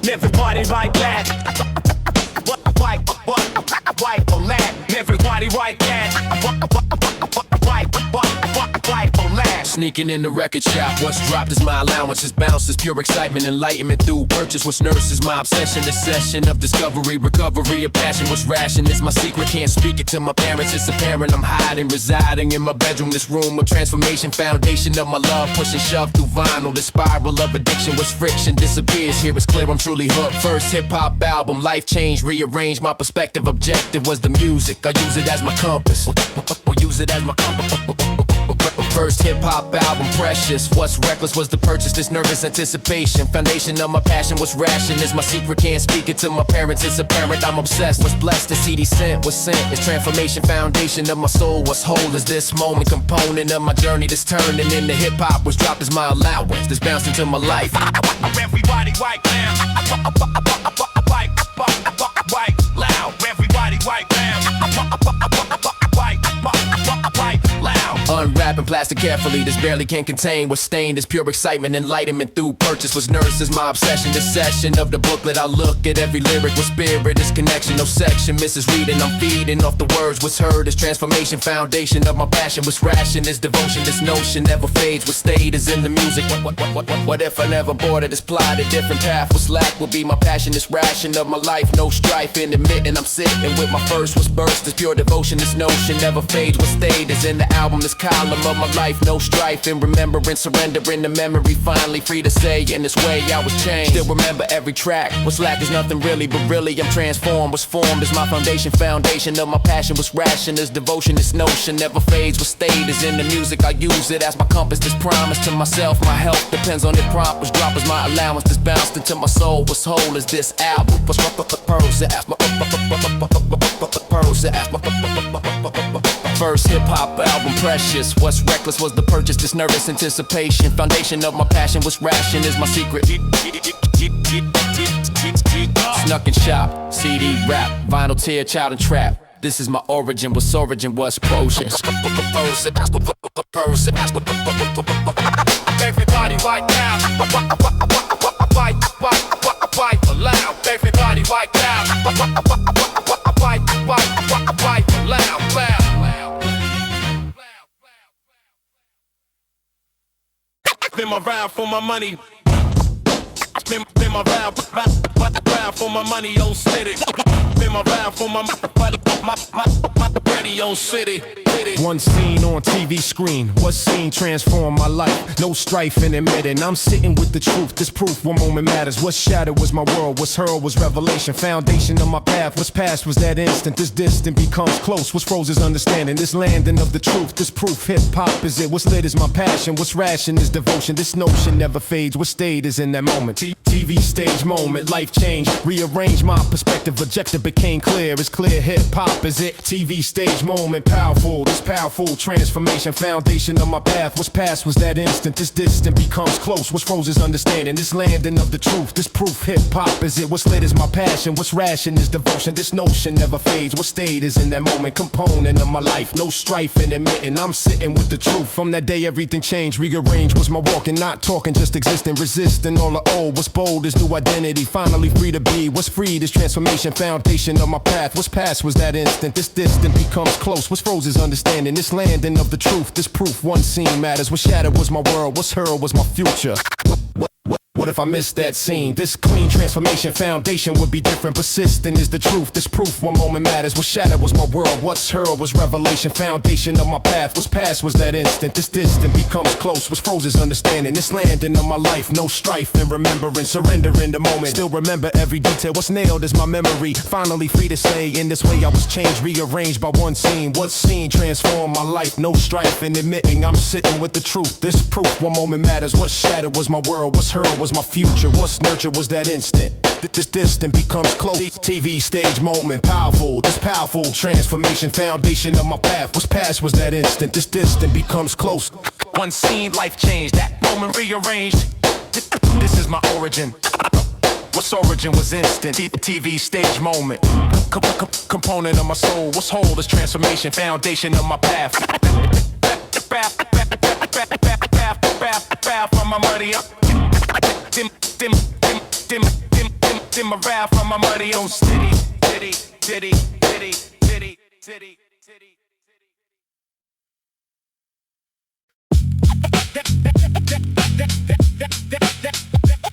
Everybody right back. Wipe on that. Everybody right back. Wipe on that. Sneaking in the record shop, what's dropped is my allowance. It's bounces, pure excitement, enlightenment through purchase. What's nurse is my obsession, a session of discovery, recovery of passion. What's ration is my secret, can't speak it to my parents. It's apparent I'm hiding, residing in my bedroom. This room of transformation, foundation of my love, push and shove through vinyl. The spiral of addiction, what's friction disappears. Here it's clear I'm truly hooked. First hip-hop album, life changed, rearranged my perspective. Objective was the music, I use it as my compass. Or use it as my compass. First hip-hop album, precious. What's reckless was the purchase, this nervous anticipation. Foundation of my passion, what's ration is my secret, can't speak it to my parents. It's apparent I'm obsessed, what's blessed, the CD sent, what's sent is transformation. Foundation of my soul, what's whole is this moment. Component of my journey, this turning into hip-hop. What's dropped is my allowance, this bounced into my life. Everybody right now. Right loud. Everybody right now. Unwrapping plastic carefully, this barely can contain what's stained is pure excitement, enlightenment through purchase. What's nurse is my obsession, this session of the booklet. I look at every lyric with spirit, this connection, no section misses reading. I'm feeding off the words, what's heard is transformation. Foundation of my passion, what's ration is devotion. This notion never fades, what stayed is in the music. What if I never boarded this plot, a different path? What's lack will be my passion, this ration of my life. No strife in admitting I'm sitting with my first. What's burst is pure devotion, this notion never fades. What stayed is in the album, this column of my life. No strife in remembering, surrendering the memory. Finally free to say in this way I was changed. Still remember every track. What's lack is nothing really, but really I'm transformed. What's formed is my foundation, foundation of my passion. What's ration is devotion, this notion never fades. What stayed is in the music, I use it as my compass. This promise to myself, my health depends on it prompt. What's drop is my allowance, this bounced into my soul. What's whole is this album. What's first hip-hop album, precious. What's reckless was the purchase, this nervous anticipation. Foundation of my passion, what's ration is my secret. Snuck and shop, CD rap, vinyl tear, child and trap. This is my origin, what's potion. Everybody right now. Fight loud. Everybody right now. Fight loud. Spin my round for my money. Spin my round for my money, old city. Spin my round for my radio city. One scene on TV screen, what scene transformed my life? No strife in admitting, I'm sitting with the truth. This proof, one moment matters. What's shattered was my world, what's hurled was revelation. Foundation of my path, what's past was that instant. This distant becomes close, what's froze is understanding. This landing of the truth, this proof, hip-hop is it. What's lit is my passion, what's ration is devotion. This notion never fades, what stayed is in that moment. TV stage moment, life change, rearrange my perspective. Objective became clear, it's clear hip-hop is it. TV stage moment, powerful. This powerful transformation, foundation of my path. What's past was that instant, this distant becomes close. What's froze is understanding, this landing of the truth. This proof, hip-hop is it. What's lit is my passion, what's ration is devotion. This notion never fades, what stayed is in that moment. Component of my life, no strife in admitting I'm sitting with the truth. From that day everything changed, rearranged was my walking. Not talking, just existing, resisting all the old. What's bold is new identity, finally free to be. What's freed is transformation, foundation of my path. What's past was that instant, this distant becomes close. What's froze is understanding, this landing of the truth. This proof, one scene matters. What shattered was my world, what's hurled was my future. What if I missed that scene? This clean transformation foundation would be different. Persistent is the truth. This proof, one moment matters. What shattered was my world. What's hurled was revelation. Foundation of my path. What's past was that instant. This distant becomes close. What's froze is understanding. This landing of my life. No strife and remembering. Surrender in the moment. Still remember every detail. What's nailed is my memory. Finally free to say in this way I was changed. Rearranged by one scene. What scene transformed my life? No strife in admitting I'm sitting with the truth. This proof, one moment matters. What shattered was my world. What's hurled was my future. What's nurtured was that instant. This distant becomes close. TV stage moment, powerful. This powerful transformation, foundation of my path. What's past was that instant. This distant becomes close. One scene, life changed. That moment rearranged. This is my origin. What's origin was instant. TV stage moment. Component of my soul. What's whole is transformation, foundation of my path. Path for my money up. Dim I'm a rap from my muddy old city. Diddy, diddy, diddy, diddy, diddy, diddy.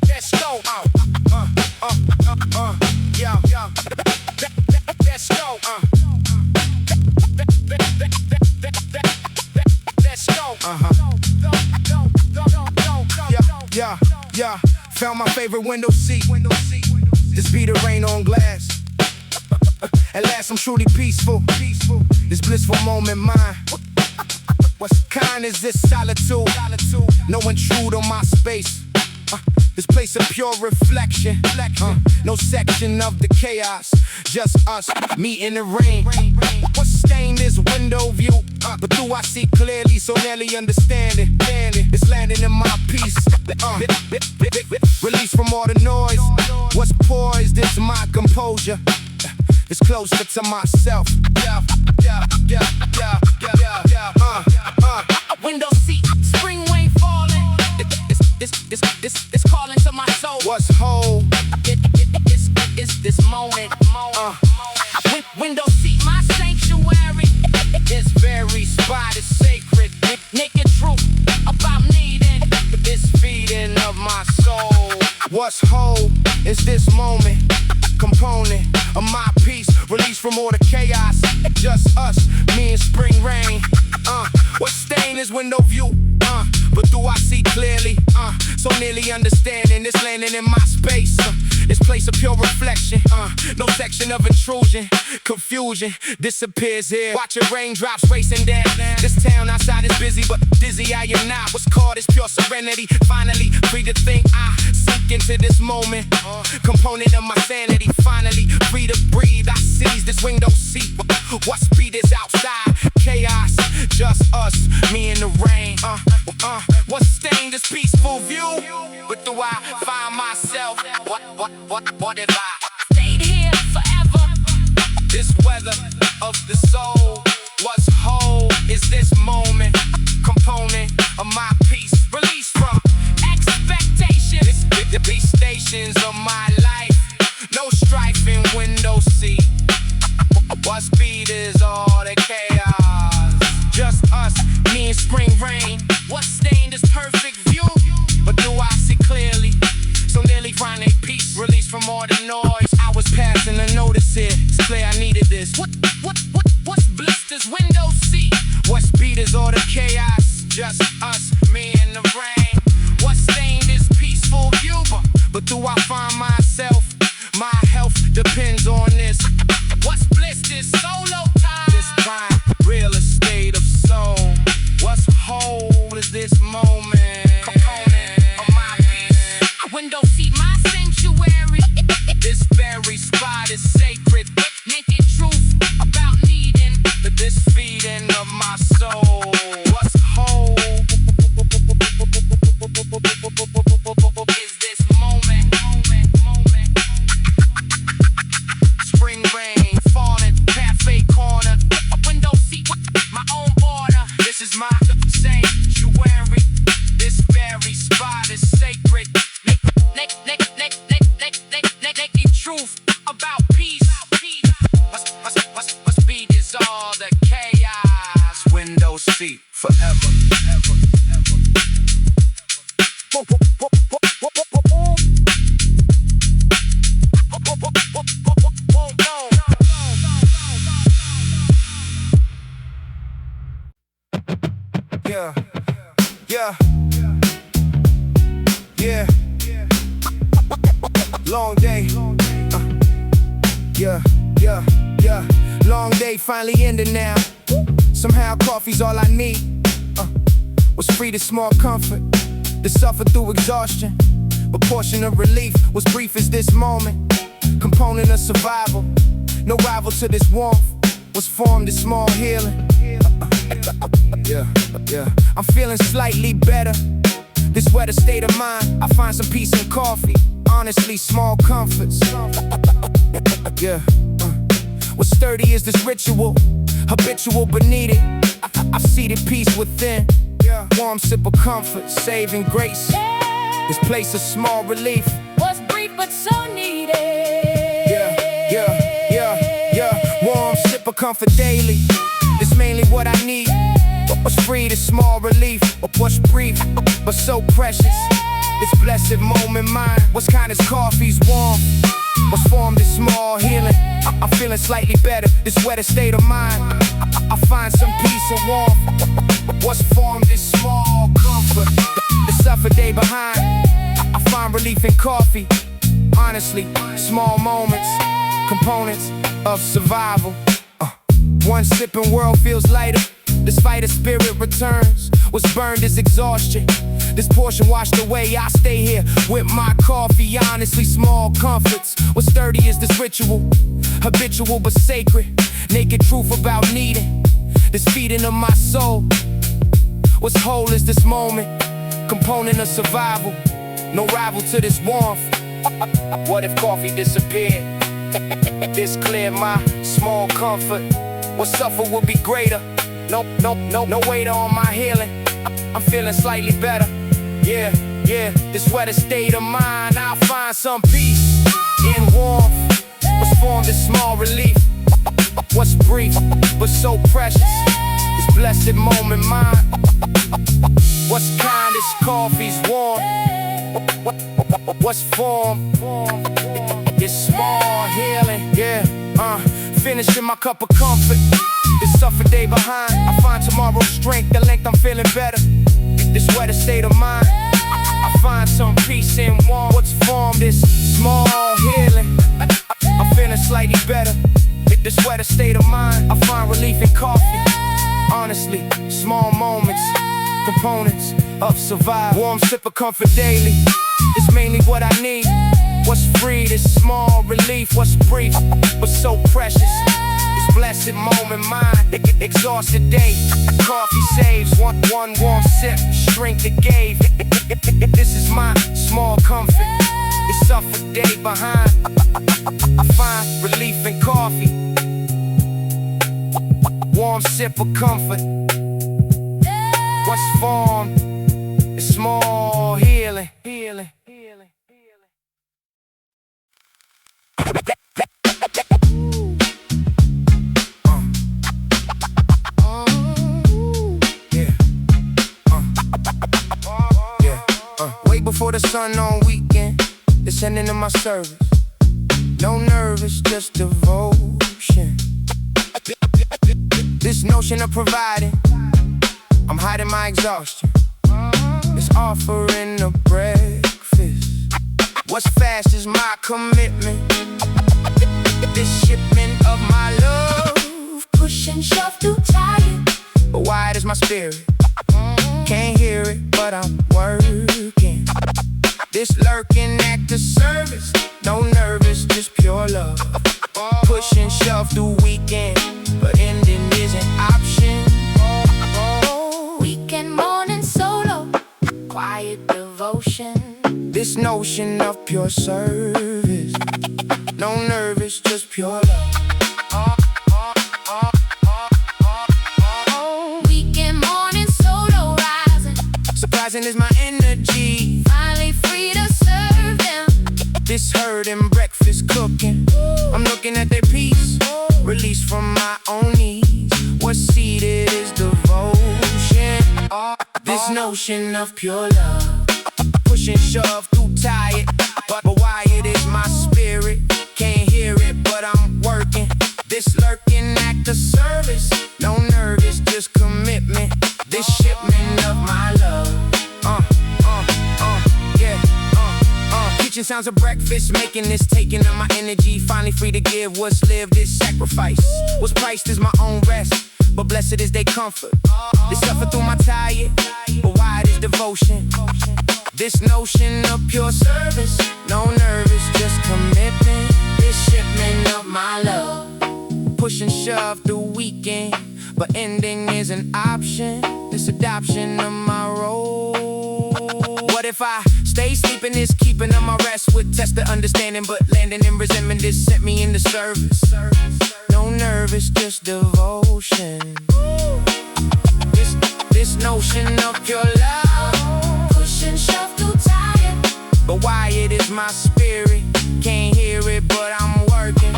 Let's go. Yeah, yeah. Let's go. Let's go. Yeah, yeah. Found my favorite window seat. This be the rain on glass. At last I'm truly peaceful. This blissful moment mine. What kind is this solitude? No intrude on my space. This place a pure reflection. No section of the chaos. Just us, me in the rain. What stained this window view? But do I see clearly, so nearly understanding? It's landing in my peace. Release from all the noise. What's poised is my composure. It's closer to myself. Window seat, spring rain falling. It's calling to my soul. What's whole? It's this moment. Window seat, my sanctuary. This very spot is sacred. Naked truth about needing this feeding of my soul. What's whole is this moment. Component of my peace, released from all the chaos. Just us, me and spring rain. What stain is window view? But do I see clearly? So nearly understanding this landing in my space. This place of pure reflection. No section of intrusion. Confusion disappears here. Watching raindrops racing down. This town outside is busy, but dizzy I am not. What's called is pure serenity. Finally free to think. I sink into this moment. Component of my sanity. Finally free to breathe. I seize this window seat. What speed is outside? Chaos. Just us, me in the rain. What stained this peaceful view? But do I find myself? What if I stayed here forever? This weather of the soul. What's whole is this moment. Component of my peace. Release from expectations. The stations of my life. No strife in window seat. What speed is all the chaos? Just us, me and spring rain. What stained this perfect view? But do I see clearly? So nearly finding peace, released from all the noise. I was passing a notice here. It's clear I needed this. What's bliss this window seat? What speed is all the chaos? Just us, me and the rain. What stained this peaceful view? But do I find myself? My health depends on this. What's bliss this solo time? This prime real estate of soul. What's whole is this moment. Component of my peace. Window seat, my sanctuary. This very spot is sacred. Naked truth about needing this feeding of my soul. What's whole is this moment. Spring rain falling, cafe corner. Window seat, my own border. This is my sanctuary. This very spot is sacred. Naked truth about peace. What speed is all the chaos? Window seat forever. Yeah. Long day. Long day finally ended now. Somehow coffee's all I need. Was free to small comfort, to suffer through exhaustion. But portion of relief was brief as this moment. Component of survival, no rival to this warmth. Was formed in small healing. I'm feeling slightly better. This weather state of mind, I find some peace in coffee. Honestly, small comforts. What's sturdy is this ritual, habitual beneath it. I've seated peace within. Warm sip of comfort, saving grace. This place of small relief. What's brief but so needed. Warm sip of comfort daily. This mainly what I need. What's free, this small relief. Or what's brief, but so precious. This blessed moment mine. What's kind is coffee's warm. What's formed is small healing. I'm feeling slightly better. This wetter state of mind. I find some peace and warmth. What's formed is small comfort. The suffer day behind. I find relief in coffee. Honestly, small moments, components of survival. One sip and world feels lighter. This fighter spirit returns. What's burned is exhaustion. This portion washed away, I stay here with my coffee. Honestly, small comforts. What's sturdy is this ritual, habitual but sacred. Naked truth about needing this feeding of my soul. What's whole is this moment, component of survival. No rival to this warmth. What if coffee disappeared? This clear my small comfort. What suffer would be greater. No waiter on my healing. I'm feeling slightly better. Yeah, this wetter state of mind. I'll find some peace in warmth. What's formed is small relief. What's brief, but so precious. This blessed moment mine. What's kind is coffee's warm. What's formed is small healing. Finishing my cup of comfort. This suffer day behind. I find tomorrow's strength. The length I'm feeling better. This wetter state of mind. I find some peace in warmth. What's formed is small healing. I'm feeling slightly better. This wetter state of mind. I find relief in coffee. Honestly, small moments, components of survival. Warm sip of comfort daily. It's mainly what I need. What's free, this small relief. What's brief, but so precious. This blessed moment mine. Exhausted day. Coffee saves. One warm sip. Shrink the gave. This is my small comfort. This suffer day behind. I find relief in coffee. Warm sip of comfort. What's formed is small healing. Wait before the sun on weekend. Descending in my service. No nervous, just devotion. This notion of providing, I'm hiding my exhaustion. It's offering a breakfast. What's fast is my commitment. This shipment of my love. Push and shove through tired. But wide is my spirit. Can't hear it, but I'm working. This lurking act of service. No nervous, just pure love. Push and shove through weekend, but ending is an option. Weekend morning solo, quiet devotion. This notion of pure service. No nervous, just pure love. Weekend morning solo rising. Surprising is my energy. Finally free to serve them. This herd and breakfast cooking. I'm looking at their peace. Released from my own needs. What's seated is devotion. This notion of pure love. Push and shove through tired. But wired is my spirit. Can't hear it, but I'm working. This lurking act of service. No nervous, just commitment. This shipment of my love. Kitchen sounds of breakfast, making this, taking of my energy. Finally free to give what's lived is sacrifice. What's priced is my own rest, but blessed is their comfort. They suffer through my tired, but wide is devotion. This notion of pure service, no nervous, just commitment. This shipment of my love. Push and shove through weekend, but ending is an option. This adoption of my role. What if I stay sleeping is keeping on my rest with test the understanding, but landing in resentment this sent me into service. No nervous, just devotion. This notion of pure love. Push and shove through tired. But Wyatt is my spirit. Can't hear it, but I'm working.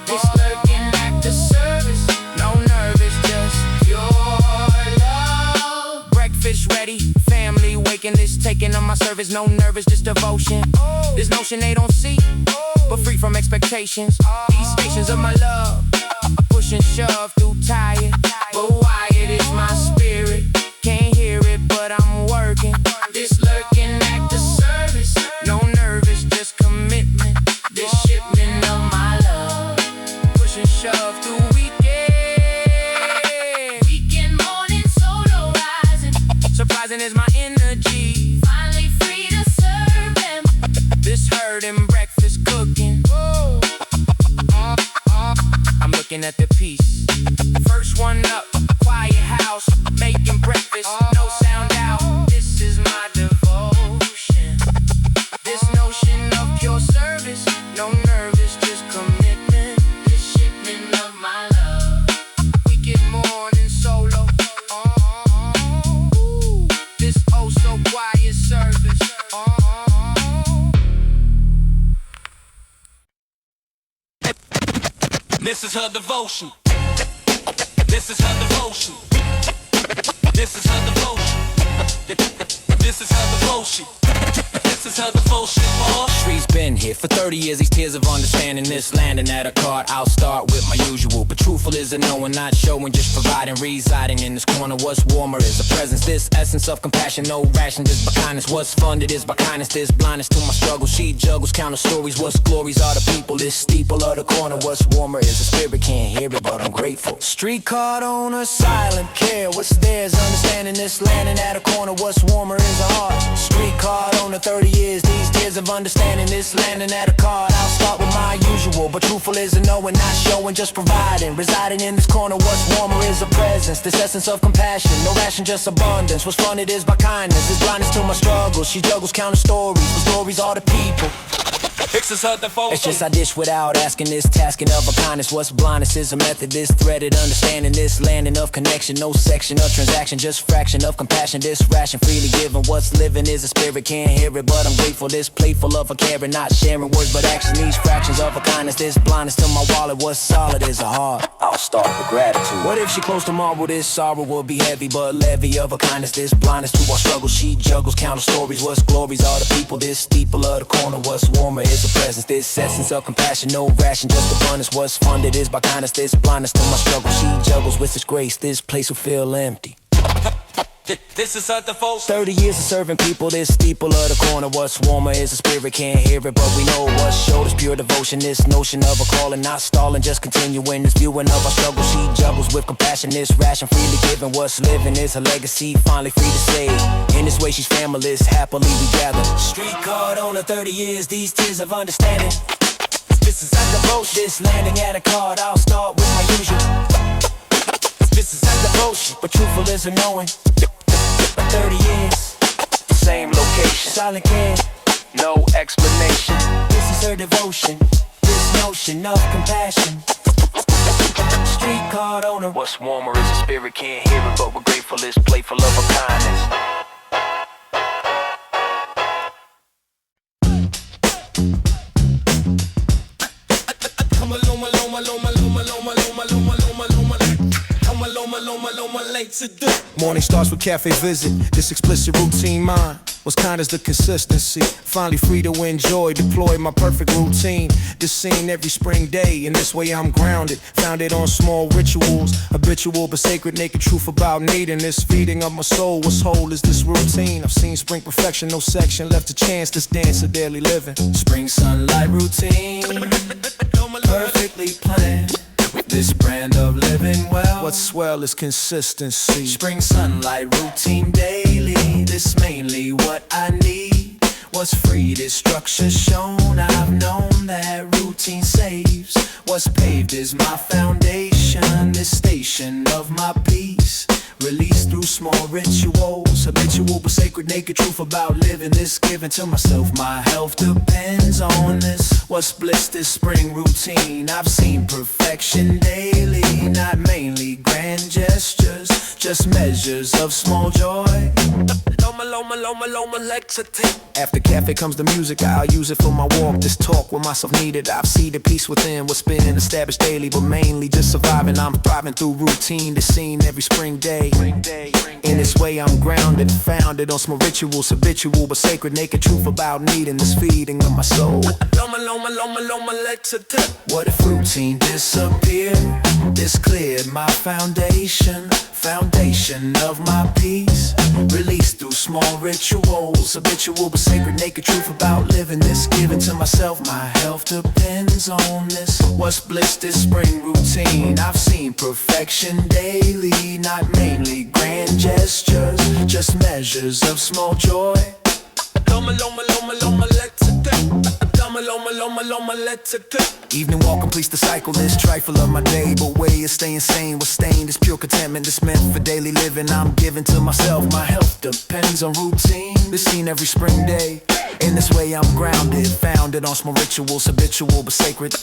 This lurking act of service. No nervous, just pure love. Breakfast ready, family waking. This taking on my service. No nervous, just devotion. This notion they don't see, but free from expectations. These stations of my love, push and shove through tired. But Wyatt is my spirit. Can't hear it, but I'm working. This lurking act of service. No nervous, just commitment. This shipment of my love, push and shove through weekend. Weekend morning, solo rising. Surprising is my energy. Finally free to serve them. This herd and breakfast cooking. I'm looking at the piece. First one up, quiet house, making breakfast, no sound out. This is my devotion. This notion of pure service, no nervous, just commitment. The shipment of my love. Weekend morning solo. This oh so quiet service. This is her devotion. This is her devotion. This is her devotion. This is her devotion. This is her devotion. Streets been here for 30 years. These tears of understanding this landing at a card. I'll start with my usual, but truthful is a knowing, not showing, just providing. Residing in this corner, what's warmer is a presence. This essence of compassion, no ration, just by kindness. What's funded is by kindness. This blindness to my struggle. She juggles counter stories. What's glories are the people. This steeple of the corner. What's warmer is a spirit. Can't hear it, but I'm grateful. Street card owner, silent care. What's theirs? Understanding this landing at a corner. What's warmer is a heart. Street card owner, 30 years. These tears of understanding this landing at a card. I'll start with my usual, but truthful is a knowing, not showing, just providing. Residing in this corner, what's warmer is a presence. This essence of compassion, no ration, just abundance. What's funded is by kindness. This blindness to my struggles. She juggles counter stories. What stories are the people. This is her devotion. It's just I dish without asking. This tasking of a kindness. What's blindness is a method. This threaded understanding. This landing of connection. No section of transaction, just fraction of compassion. This ration freely given. What's living is a spirit. Can't hear it, but I'm grateful. This playful of a caring, not sharing words, but action. These fractions of a kindness. This blindness to my wallet. What's solid is a heart. I'll start with gratitude. What if she close tomorrow? This sorrow will be heavy, but levy of a kindness. This blindness to our struggle. She juggles counter stories. What's glories are the people. This steeple of the corner. What's warmer is a presence. This essence of compassion, no ration, just abundance. What's funded is by kindness. This blindness to my struggle. She juggles with this grace. This place will feel empty. This is her devotion. 30 years of serving people. This steeple of the corner. What's warmer is a spirit. Can't hear it, but we know what's showed is pure devotion. This notion of a calling, not stalling, just continuing. This viewing of our struggle. She juggles with compassion. This ration freely given. What's living is her legacy. Finally free to save. In this way she's familyless. Happily we gather. Street card owner, 30 years. These tears of understanding. This is her devotion. This landing at a card. I'll start with my usual. This is her devotion, but truthful is a knowing. 30 years, the same location. Silent care, no explanation. This is her devotion, this notion of compassion. Street card owner. What's warmer is a spirit. Can't hear it, but we're grateful. Is playful of a kindness. Morning starts with cafe visit. This explicit routine mine. What's kind is the consistency. Finally free to enjoy, deploy my perfect routine. This scene every spring day. In this way I'm grounded. Founded on small rituals. Habitual but sacred, naked truth about needing this feeding of my soul. What's whole is this routine. I've seen spring perfection, no section left to chance. This dance of daily living. Spring sunlight routine, perfectly planned. This brand of living well. What's swell is consistency. Spring sunlight routine daily. This mainly what I need. What's free, this structure shown. I've known that routine saves. What's paved is my foundation. This station of my peace. Released through small rituals. Habitual but sacred, naked truth about living. This given to myself. My health depends on this. What's bliss, this spring routine. I've seen perfection daily, not mainly grand gestures. just measures of small joy. After cafe comes the music, I'll use it for my walk. This talk with myself needed. I've seen the peace within, what's been established daily, but mainly just surviving. I'm thriving through routine, this scene every spring day. In this way I'm grounded, founded on small rituals, habitual but sacred, naked truth about needing this feeding of my soul. What if routine disappeared? This cleared my foundation of my peace. Released through small rituals, habitual but sacred, naked truth about living this. Given to myself, my health depends on this. What's bliss, this spring routine? I've seen perfection daily, not mainly grand gestures, just measures of small joy. Evening walk completes the cycle, this trifle of my day, but way of staying sane was stained. This pure contentment, this meant for daily living. I'm giving to myself, my health depends on routine. This scene every spring day. In this way I'm grounded, founded on small rituals, habitual but sacred.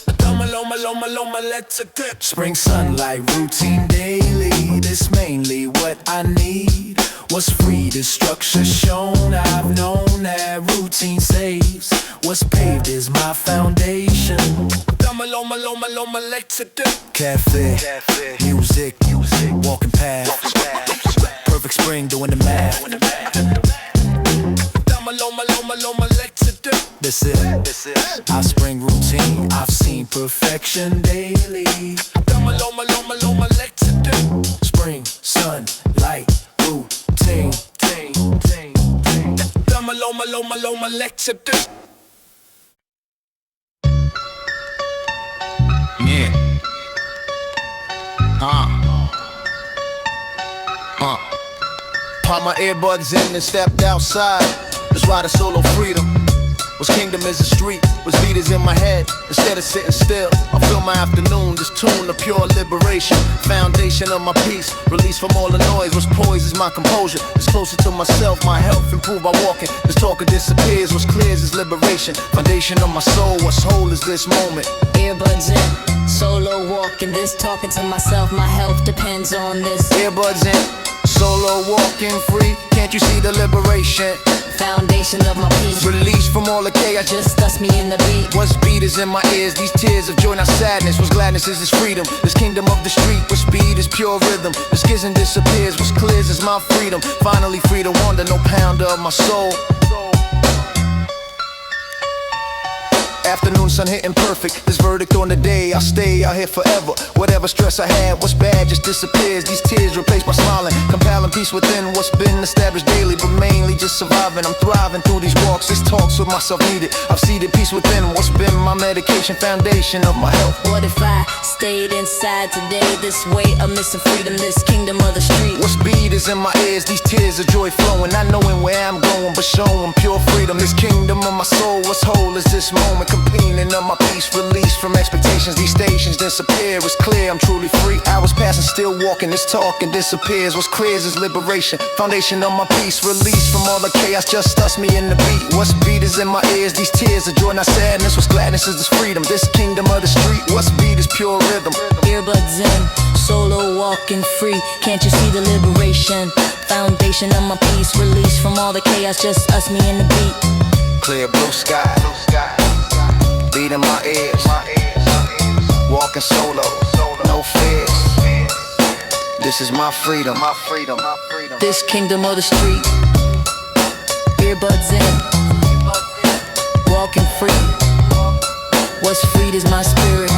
Spring sunlight, routine daily, this mainly what I need. What's free, the structure shown, I've known that routine saves. What's paved is my foundation. Cafe, music, walking past. Perfect spring doing the math. This it, our spring routine. I've seen perfection daily. Spring, sun, light, routine. Yeah. Pop my earbuds in and stepped outside. Let's ride a solo freedom. What's kingdom is a street, what's beat is in my head. Instead of sitting still, I fill my afternoon, this tune of pure liberation. Foundation of my peace, release from all the noise. What's poised is my composure, it's closer to myself. My health improved by walking, this talker disappears. What's clear is livration, foundation of my soul. What's whole is this moment. Earbuds in, solo walking, this talking to myself. My health depends on this. Earbuds in, solo walking free. Can't you see the liberation? Foundation of my peace, release from all the chaos, just dust me in the beat. What's beat is in my ears, these tears of joy, not sadness. What's gladness is this freedom, this kingdom of the street. What speed is pure rhythm, the schism disappears. What's clears is my freedom, finally free to wander, no pounder of my soul. Afternoon sun hitting perfect, this verdict on the day. I'll stay out here forever, whatever stress I had. What's bad just disappears, these tears replaced by smiling. Compiling peace within what's been established daily, but mainly just surviving. I'm thriving through these walks, this talks with myself needed. I've seeded peace within what's been my medication, foundation of my health. What if I stayed inside today? This way I'm missing freedom, this kingdom of the street. What speed is in my ears, these tears of joy flowing. Not knowing where I'm going, but showing pure freedom. This kingdom of my soul, what's whole is this moment. Completing of my peace, release from expectations. These stations disappear, it's clear I'm truly free. Hours passing, still walking, this talking disappears. What's clear is liberation, foundation of my peace. Release from all the chaos, just dust me in the beat. What's beat is in my ears, these tears of joy, not sadness. What's gladness is this freedom, this kingdom of the street. What's beat is pure rhythm. Earbuds in, solo walking free. Can't you see the liberation? Foundation of my peace, release from all the chaos, just us, me and the beat. Clear blue sky, beat in my ears, walking solo, no fears. This is my freedom, this kingdom of the street. Earbuds in, walking free. What's freed is my spirit.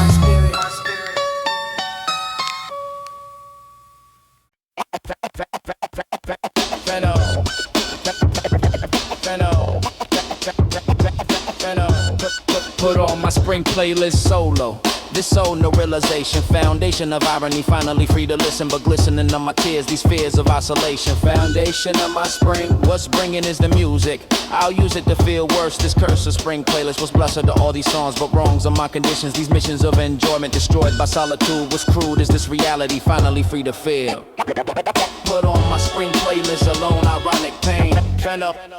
Put on my spring playlist solo. This soul, no realization, foundation of irony. Finally free to listen, but glistening on my tears, these fears of isolation. Foundation of my spring, what's bringing is the music. I'll use it to feel worse. This curse of spring playlist was blessed to all these songs, but wrongs are my conditions. These missions of enjoyment destroyed by solitude. What's crude is this reality, finally free to feel. Put on my spring playlist alone, ironic pain.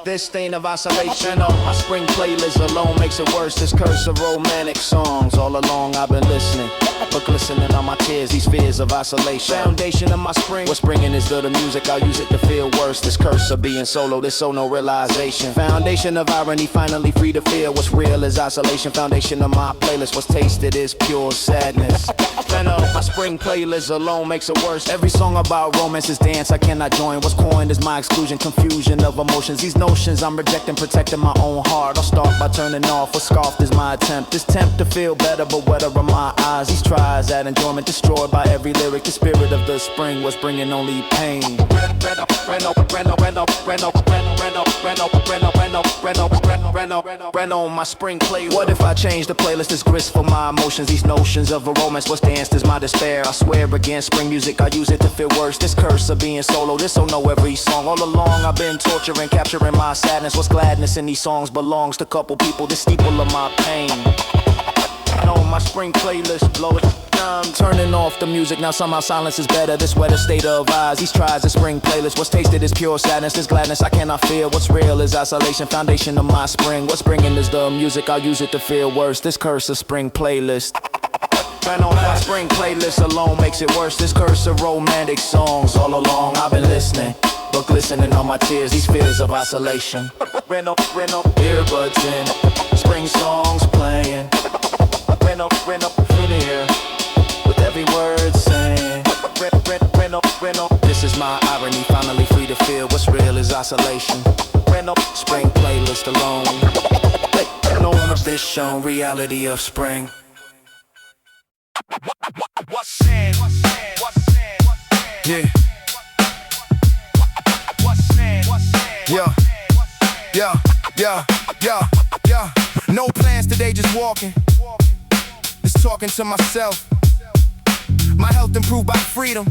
This stain of isolation. My spring playlist alone makes it worse. This curse of romantic songs. All along I've been listening, but glistening on my tears, these fears of isolation. Foundation of my spring. What's bringing is good music, I'll use it to feel worse. This curse of being solo, this so no realization. Foundation of irony, finally free to feel what's real is isolation. Foundation of my playlist, what's tasted is pure sadness. My spring playlist alone makes it worse. Every song about romance is dance I cannot join. What's coined is my exclusion, confusion of emotions. These notions I'm rejecting, protecting my own heart. I'll start by turning off, what's scoffed is my attempt. This tempt to feel better, but wetter in my eyes. These tries at enjoyment destroyed by every lyric. The spirit of the spring was bringing only pain. On my spring play. What if I change the playlist? This grist for my emotions. These notions of a romance, what's danced is my despair. I swear against spring music, I use it to feel worse. This curse of being solo, this don't know every song. All along I've been torturing, capturing my sadness. What's gladness in these songs belongs to couple people. The steeple of my pain. No, my spring playlist, blow it. I'm turning off the music, now somehow silence is better. This wetter state of eyes, these tries of spring playlist. What's tasted is pure sadness, this gladness I cannot feel. What's real is isolation, foundation of my spring. What's bringing is the music, I'll use it to feel worse. This curse of spring playlist. My spring playlist alone makes it worse. This curse of romantic songs. All along I've been listening, but glistening on my tears, these fears of isolation. Earbuds in, spring songs playing. Familiar with every word saying. This is my irony, finally free to feel what's real is isolation. Spring playlist alone. No one of this shown reality of spring. Yeah. Yeah. No plans today, just walking. Just talking to myself. My health improved by freedom.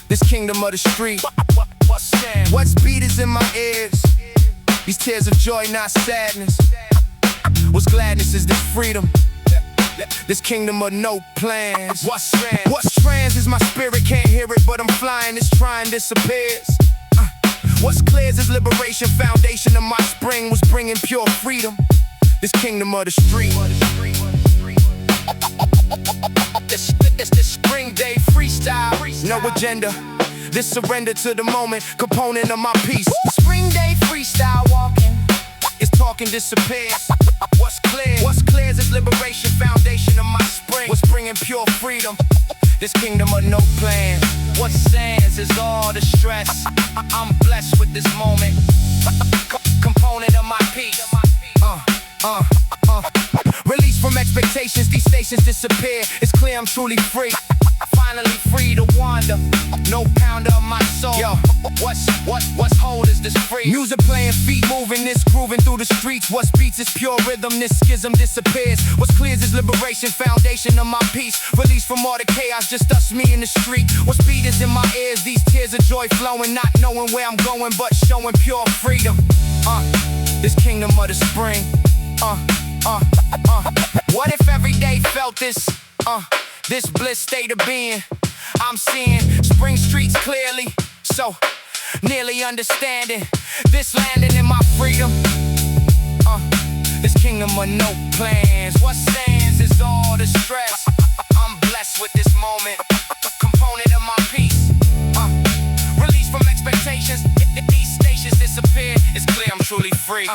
This kingdom of the street. What speed is in my ears? These tears of joy, not sadness. What's gladness is this freedom. This kingdom of no plans. What's trans is my spirit, can't hear it, but I'm flying. This trying disappears. What's clear is liberation, foundation of my spring was bringing pure freedom. This kingdom of the street. This spring day freestyle, no agenda. This surrender to the moment, component of my peace. Spring day freestyle walking, it's talking disappears. What's clear is liberation, foundation of my spring. What's bringing pure freedom? This kingdom of no plans. What stands is all the stress. I'm blessed with this moment, component of my peace. Release from expectations, these stations disappear. It's clear I'm truly free. Finally free to wander. No pounder of my soul. Yo, what's hold is this free? Music playing, feet moving, this grooving through the streets. What beats is pure rhythm, this schism disappears. What's clear is liberation, foundation of my peace. Release from all the chaos, just us, me in the street. What beat is in my ears, these tears of joy flowing. Not knowing where I'm going, but showing pure freedom. This kingdom of the spring. What if every day felt this bliss state of being? I'm seeing spring streets clearly, so nearly understanding this landing in my freedom. This kingdom of no plans. What stands is all the stress. I'm blessed with this moment, component of my peace. Release from expectations, these stations disappear. It's clear I'm truly free.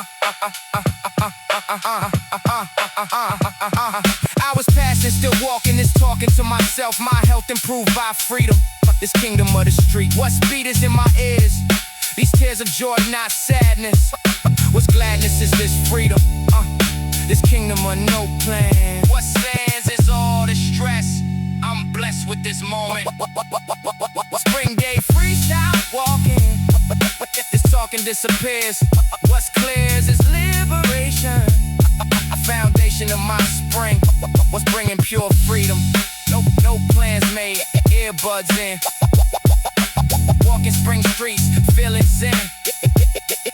Hours passing, still walking, this talking to myself. My health improved by freedom. This kingdom of the street. What speed is in my ears? These tears of joy, not sadness. What's gladness is this freedom. This kingdom of no plan. What stands is all the stress. I'm blessed with this moment. Spring day freestyle walking. This talking disappears. What's clear is liberation. Foundation of my spring. What's bringing pure freedom? No plans made. Earbuds in. Walking spring streets, feeling zen.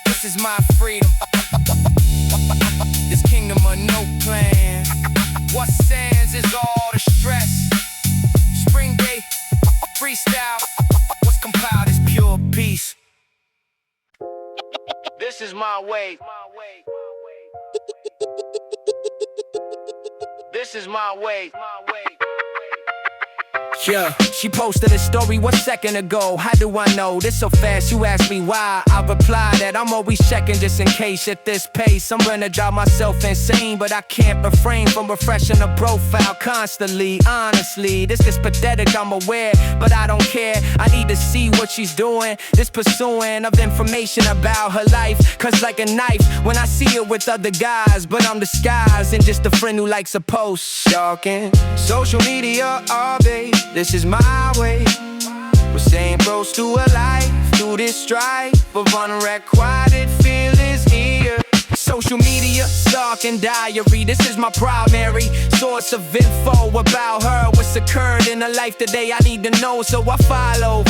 This is my freedom. This kingdom of no plan. What stands is all the stress. Spring day, freestyle. What's compiled is pure peace. This is my way. This is my way. Yeah, she posted a story 1 second ago. How do I know this so fast? You ask me why. I reply that I'm always checking just in case. At this pace, I'm gonna drive myself insane, but I can't refrain from refreshing the profile constantly. Honestly, this is pathetic, I'm aware, but I don't care. I need to see what she's doing. This pursuing of information about her life. Cause like a knife, when I see her with other guys, but I'm disguised and just a friend who likes a post. Stalking social media all day. This is my way. We're staying close to a life through this strife of unrequited feelings here. Social media, stalking diary. This is my primary source of info about her. What's occurred in her life today I need to know, so I follow.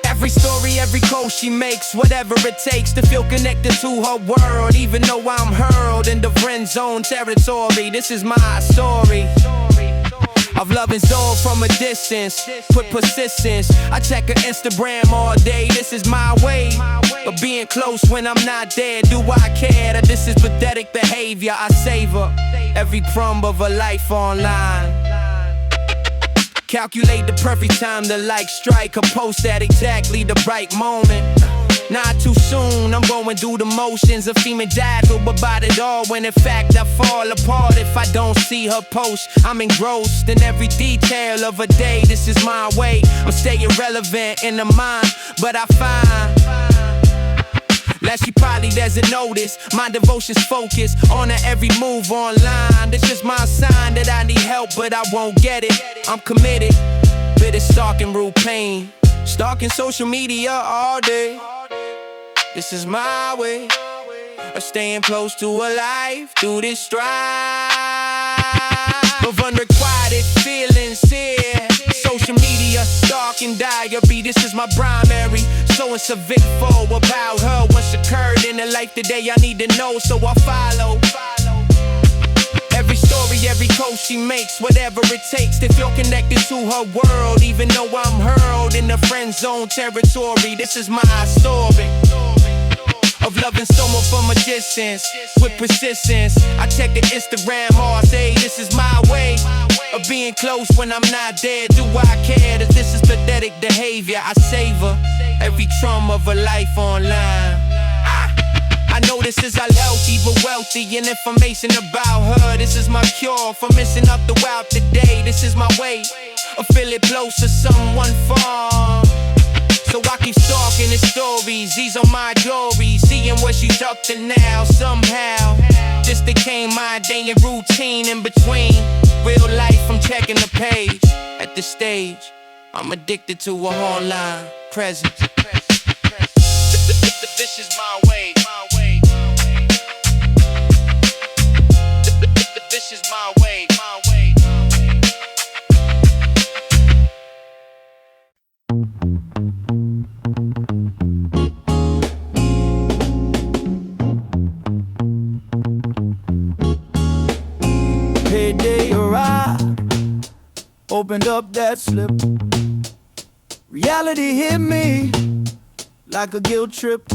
Every story, every post she makes, whatever it takes to feel connected to her world. Even though I'm hurled into friend zone territory, this is my story of loving Zoe from a distance, with persistence. I check her Instagram all day, this is my way. But being close when I'm not there, do I care that this is pathetic behavior? I savor every crumb of a life online. Calculate the perfect time to like, strike, or post at exactly the right moment. Not too soon, I'm going through the motions of feeling dazzled about it all, when in fact I fall apart if I don't see her post. I'm engrossed in every detail of a day, this is my way. I'm staying relevant in the mind, but I find that she probably doesn't notice my devotion's focus on her every move online. This is my sign that I need help, but I won't get it. I'm committed, bitter stalking root pain. Stalking social media all day. This is my way of staying close to a life through this strife of unrequited feelings here. Social media, stalking diary. This is my primary source of info about her. What's occurred in her life today I need to know, so I follow. Every story, every post she makes, whatever it takes to feel connected to her world. Even though I'm hurled in the friend zone territory, this is my story of loving someone from a distance, with persistence. I check the Instagram all day, this is my way of being close when I'm not there. Do I care that this is pathetic behavior? I savor every trauma of a life online. I know this is unhealthy but wealthy, and information about her. This is my cure for missing up throughout the day. This is my way of feeling close to someone far. So I keep stalking his stories, these are my glories. Seeing what she's up to now, somehow this became my day and routine. In between real life, I'm checking the page. At this stage, I'm addicted to a online presence. This is my way. This is my way. Payday arrived, opened up that slip. Reality hit me like a guilt trip.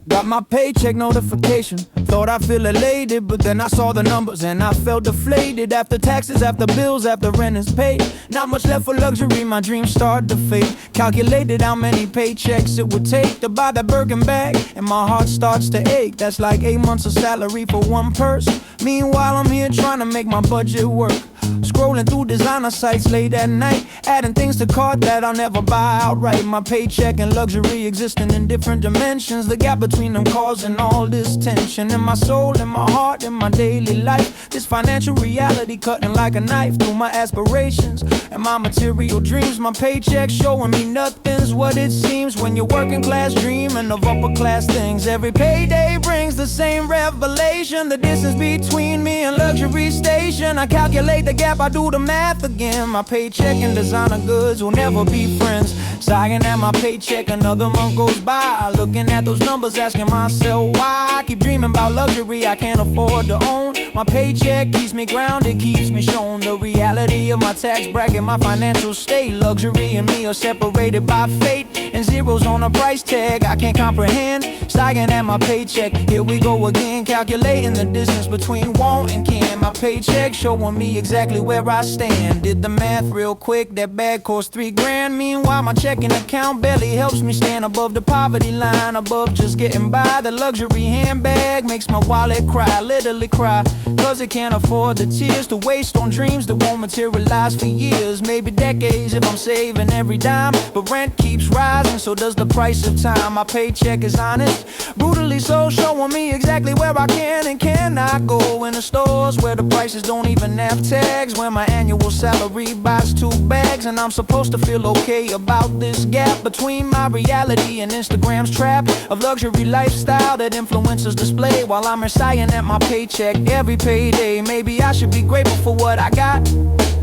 Got my paycheck notification, thought I feel elated, but then I saw the numbers and I felt deflated. After taxes, after bills, after rent is paid, not much left for luxury, my dreams start to fade. Calculated how many paychecks it would take to buy that Birkin bag, and my heart starts to ache. That's like 8 months of salary for one person. Meanwhile, I'm here trying to make my budget work. Scrolling through designer sites late at night, adding things to cart that I'll never buy outright. My paycheck and luxury existing in different dimensions. The gap between them causing all this tension in my soul, in my heart, in my daily life. This financial reality cutting like a knife through my aspirations and my material dreams. My paycheck showing me nothing's what it seems when you're working class dreaming of upper class things. Every payday brings the same revelation, the distance between me and luxury station. I calculate the gap, I do the math again. My paycheck and designer goods will never be friends. Sighing at my paycheck, another month goes by, looking at those numbers, asking myself why. I keep dreaming about luxury I can't afford to own. My paycheck keeps me grounded, keeps me shown the reality of my tax bracket, my financial state. Luxury and me are separated by fate. and zeros on a price tag I can't comprehend. Staggering at my paycheck, here we go again, calculating the distance between want and can. My paycheck showing me exactly where I stand. Did the math real quick, that bag cost $3,000. Meanwhile, my checking account barely helps me stand above the poverty line, above just getting by. The luxury handbag makes my wallet cry, literally cry, cause it can't afford the tears to waste on dreams that won't materialize for years, maybe decades if I'm saving every dime. But rent keeps rising, so does the price of time. My paycheck is honest, brutally so, showing me exactly where I can and cannot go. In the stores where the prices don't even have tags, where my annual salary buys 2 bags. And I'm supposed to feel okay about this gap between my reality and Instagram's trap of luxury lifestyle that influencers display, while I'm reciting at my paycheck every payday. Maybe I should be grateful for what I got,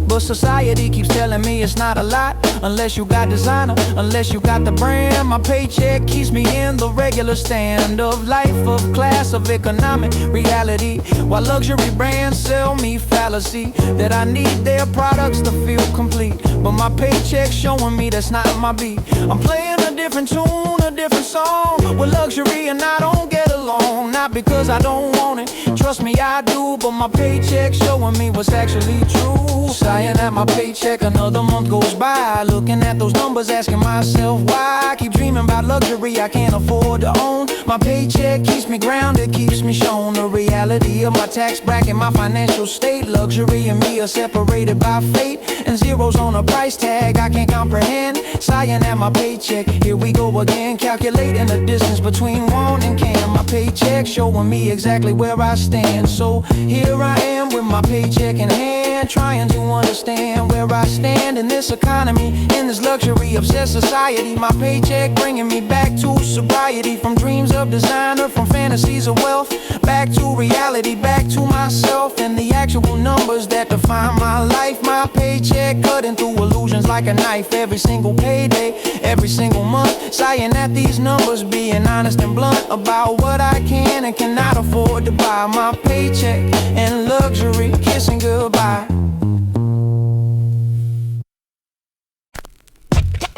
but society keeps telling me it's not a lot. Unless you got designer, unless you got the brand. My paycheck keeps me in the regular stand of life, of class, of economic reality, while luxury brands sell me fallacy that I need their products to feel complete. But my paycheck showing me that's not my beat. I'm playing a different tune, a different song with luxury, and I don't get along. Not because I don't want it, trust me I do, but my paycheck showing me what's actually true. Sighing at my paycheck, another month goes by, looking at those numbers, asking myself why I keep dreaming about luxury I can't afford to own. My paycheck keeps me grounded, keeps me shown the reality of my tax bracket, my financial state. Luxury and me are separated by fate, and zeros on a price tag I can't comprehend. Sighing at my paycheck, here we go again, calculating the distance between want and can. My paycheck showing me exactly where I stand. So here I am with my paycheck in hand, trying to understand where I stand in this economy, in this luxury obsessed society. My paycheck bringing me back to sobriety, from dreams of designer, from fantasies of wealth, back to reality, back to myself and the actual numbers that define my life. My paycheck cutting through illusions like a knife every single payday, every single month. Sighing at these numbers, being honest and blunt about what I can and cannot afford to buy. My paycheck and luxury kissing goodbye.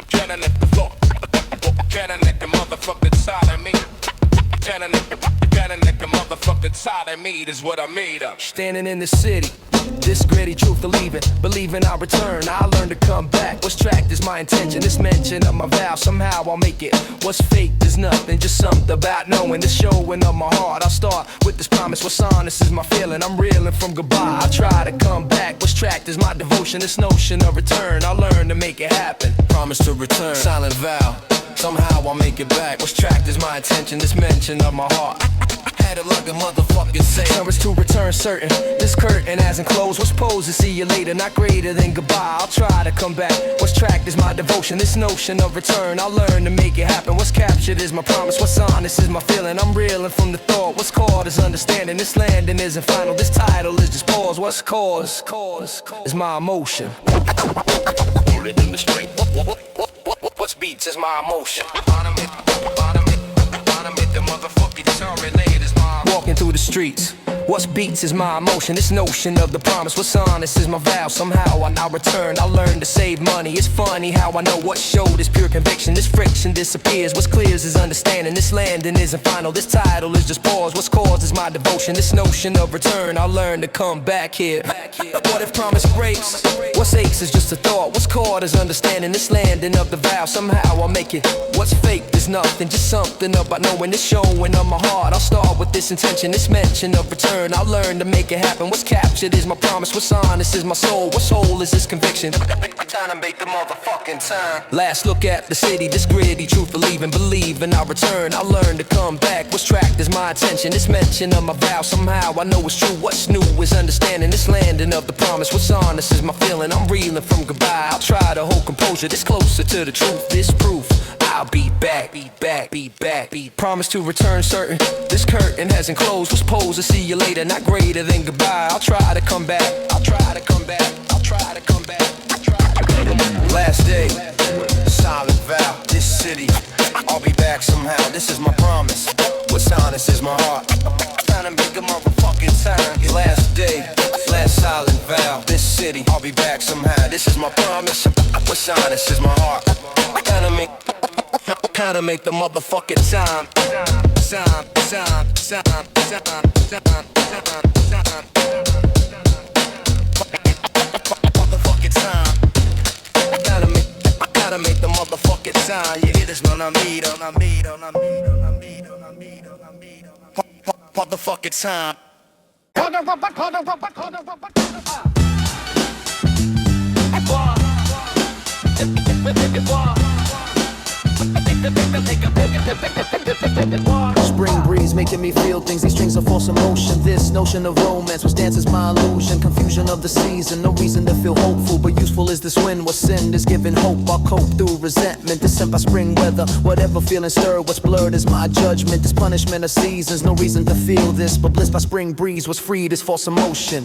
Cannon at the floor, cannon at the motherfucking side of me. Cannon at the motherfucking side of me is what I made up. Standing in the city, this gritty truth believing I'll return, I'll learn to come back. What's tracked is my intention, this mention of my vow, somehow I'll make it. What's fake is nothing, just something about knowing the showing of my heart. I'll start with this promise, what's honest is my feeling, I'm reeling from goodbye. I'll try to come back, what's tracked is my devotion, this notion of return, I'll learn to make it happen. Promise to return, silent vow, somehow I'll make it back. What's tracked is my intention, this mention of my heart. Had it like a motherfucking say. Promise to return certain, this curtain hasn't closed. What's posed to see you later, not greater than goodbye. I'll try to come back, what's tracked is my devotion, this notion of return, I'll learn to make it happen. What's captured is my promise, what's honest is my feeling, I'm reeling from the thought. What's called is understanding, this landing isn't final, this title is just pause. What's cause is my emotion. Rhythm is straight. What's beats is my emotion. The motherfucking terminate is my walking through the streets. What's beats is my emotion, this notion of the promise. What's honest is my vow, somehow I'll return, I'll learn to save money. It's funny how I know what showed is pure conviction, this friction disappears. What's clear is understanding, this landing isn't final, this title is just pause. What's caused is my devotion, this notion of return, I'll learn to come back here. What if promise breaks? What's aches is just a thought, what's caught is understanding, this landing of the vow, somehow I'll make it. What's fake is nothing, just something about knowing, this showing of my heart. I'll start with this intention, this mention of return, I'll learn to make it happen. What's captured is my promise, what's honest is my soul, what's whole is this conviction. Time to make the motherfucking time. Last look at the city, this gritty truth believing I'll return, I'll learn to come back. What's tracked is my attention, this mention of my vow, somehow I know it's true. What's new is understanding, this landing of the promise. What's honest is my feeling, I'm reeling from goodbye. I'll try to hold composure, this closer to the truth, this proof I'll be back. Promise to return certain, this curtain hasn't closed. Was posed to see you later, not greater than goodbye. I'll try to come back. Last day, silent vow, this city, I'll be back somehow, this is my promise. What's honest is my heart, trying to make a motherfucking time. Last day, last silent vow, this city, I'll be back somehow, this is my promise. What's honest is my heart, trying to make Gotta make the motherfucking time. Motherfucking time. I gotta make the motherfucking time. You hear this? Motherfucking time. Spring breeze making me feel things. These strings are false emotion. This notion of romance, which dances my illusion. Confusion of the season, no reason to feel hopeful, but useful is this wind. What's sin is giving hope. I'll cope through resentment. This sent by spring weather. Whatever feeling stirred, what's blurred is my judgment. This punishment of seasons, no reason to feel this, but bliss by spring breeze was freed is false emotion.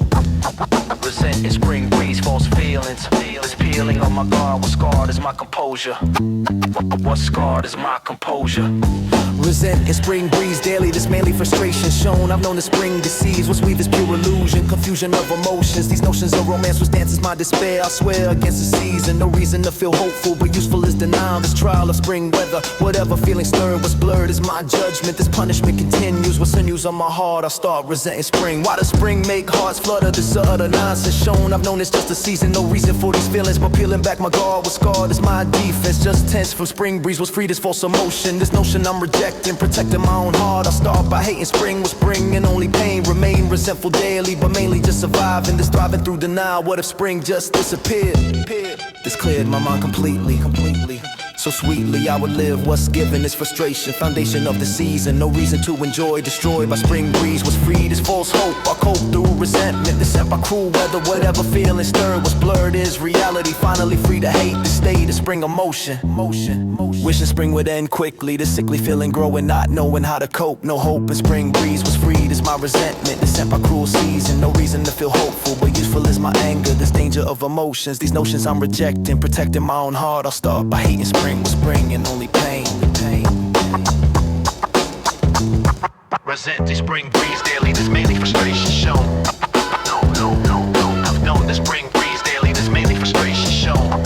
Resent is spring breeze, false feelings. This peeling on my guard. What's scarred is my composure. What's scarred is my composure. Resent is spring breeze daily. This mainly frustration shown. I've known the spring deceives. What's weave is pure illusion. Confusion of emotions. These notions of romance which dances my despair. I swear against the season. No reason to feel hopeful, but useful is denial. This trial of spring weather. Whatever feeling stirred, what's blurred is my judgment. This punishment continues. What's sinews on my heart. I start resenting spring. Why does spring make hearts flutter? This utter nonsense shown. I've known it's just a season. No reason for these feelings, but peeling back my guard. What's scarred is my defense. Just tense from spring breeze. Was freed is false emotion. This notion I'm rejecting, protecting my own heart. I start by hating spring was spring and only pain. Remain resentful daily, but mainly just surviving. This thriving through denial. What if spring just disappeared? This cleared my mind completely. So sweetly I would live. What's given is frustration. Foundation of the season. No reason to enjoy. Destroyed by spring breeze. Was freed is false hope. I cope through resentment. This sent by cruel weather. Whatever feeling stirred. What's blurred is reality. Finally free to hate. This state of spring emotion. Wishing spring would end quickly. This sickly feeling growing. Not knowing how to cope. No hope in spring breeze. Was freed is my resentment. This sent by cruel season. No reason to feel hopeful, but useful is my anger. This danger of emotions. These notions I'm rejecting. Protecting my own heart. I'll start by hating spring. Was spring and only pain. Resent the spring breeze daily. This mainly frustration shown. No. I've known the spring breeze daily. This mainly frustration shown.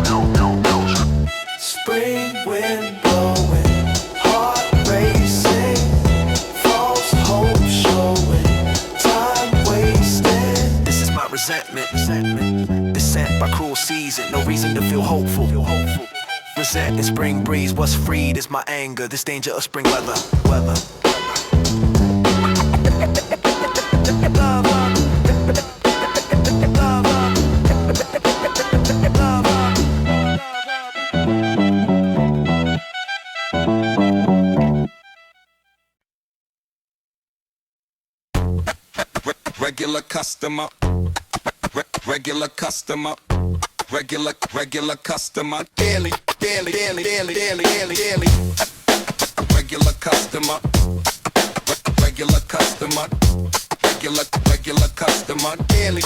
No. Spring wind blowing, heart racing, false hope showing, time wasted. This is my resentment. This sent by cruel season. No reason to feel hopeful. Resent in spring breeze. What's freed is my anger. This danger of spring weather. Regular customer. Regular customer. Regular customer. Daily. Regular customer. Regular customer. Regular customer. Daily.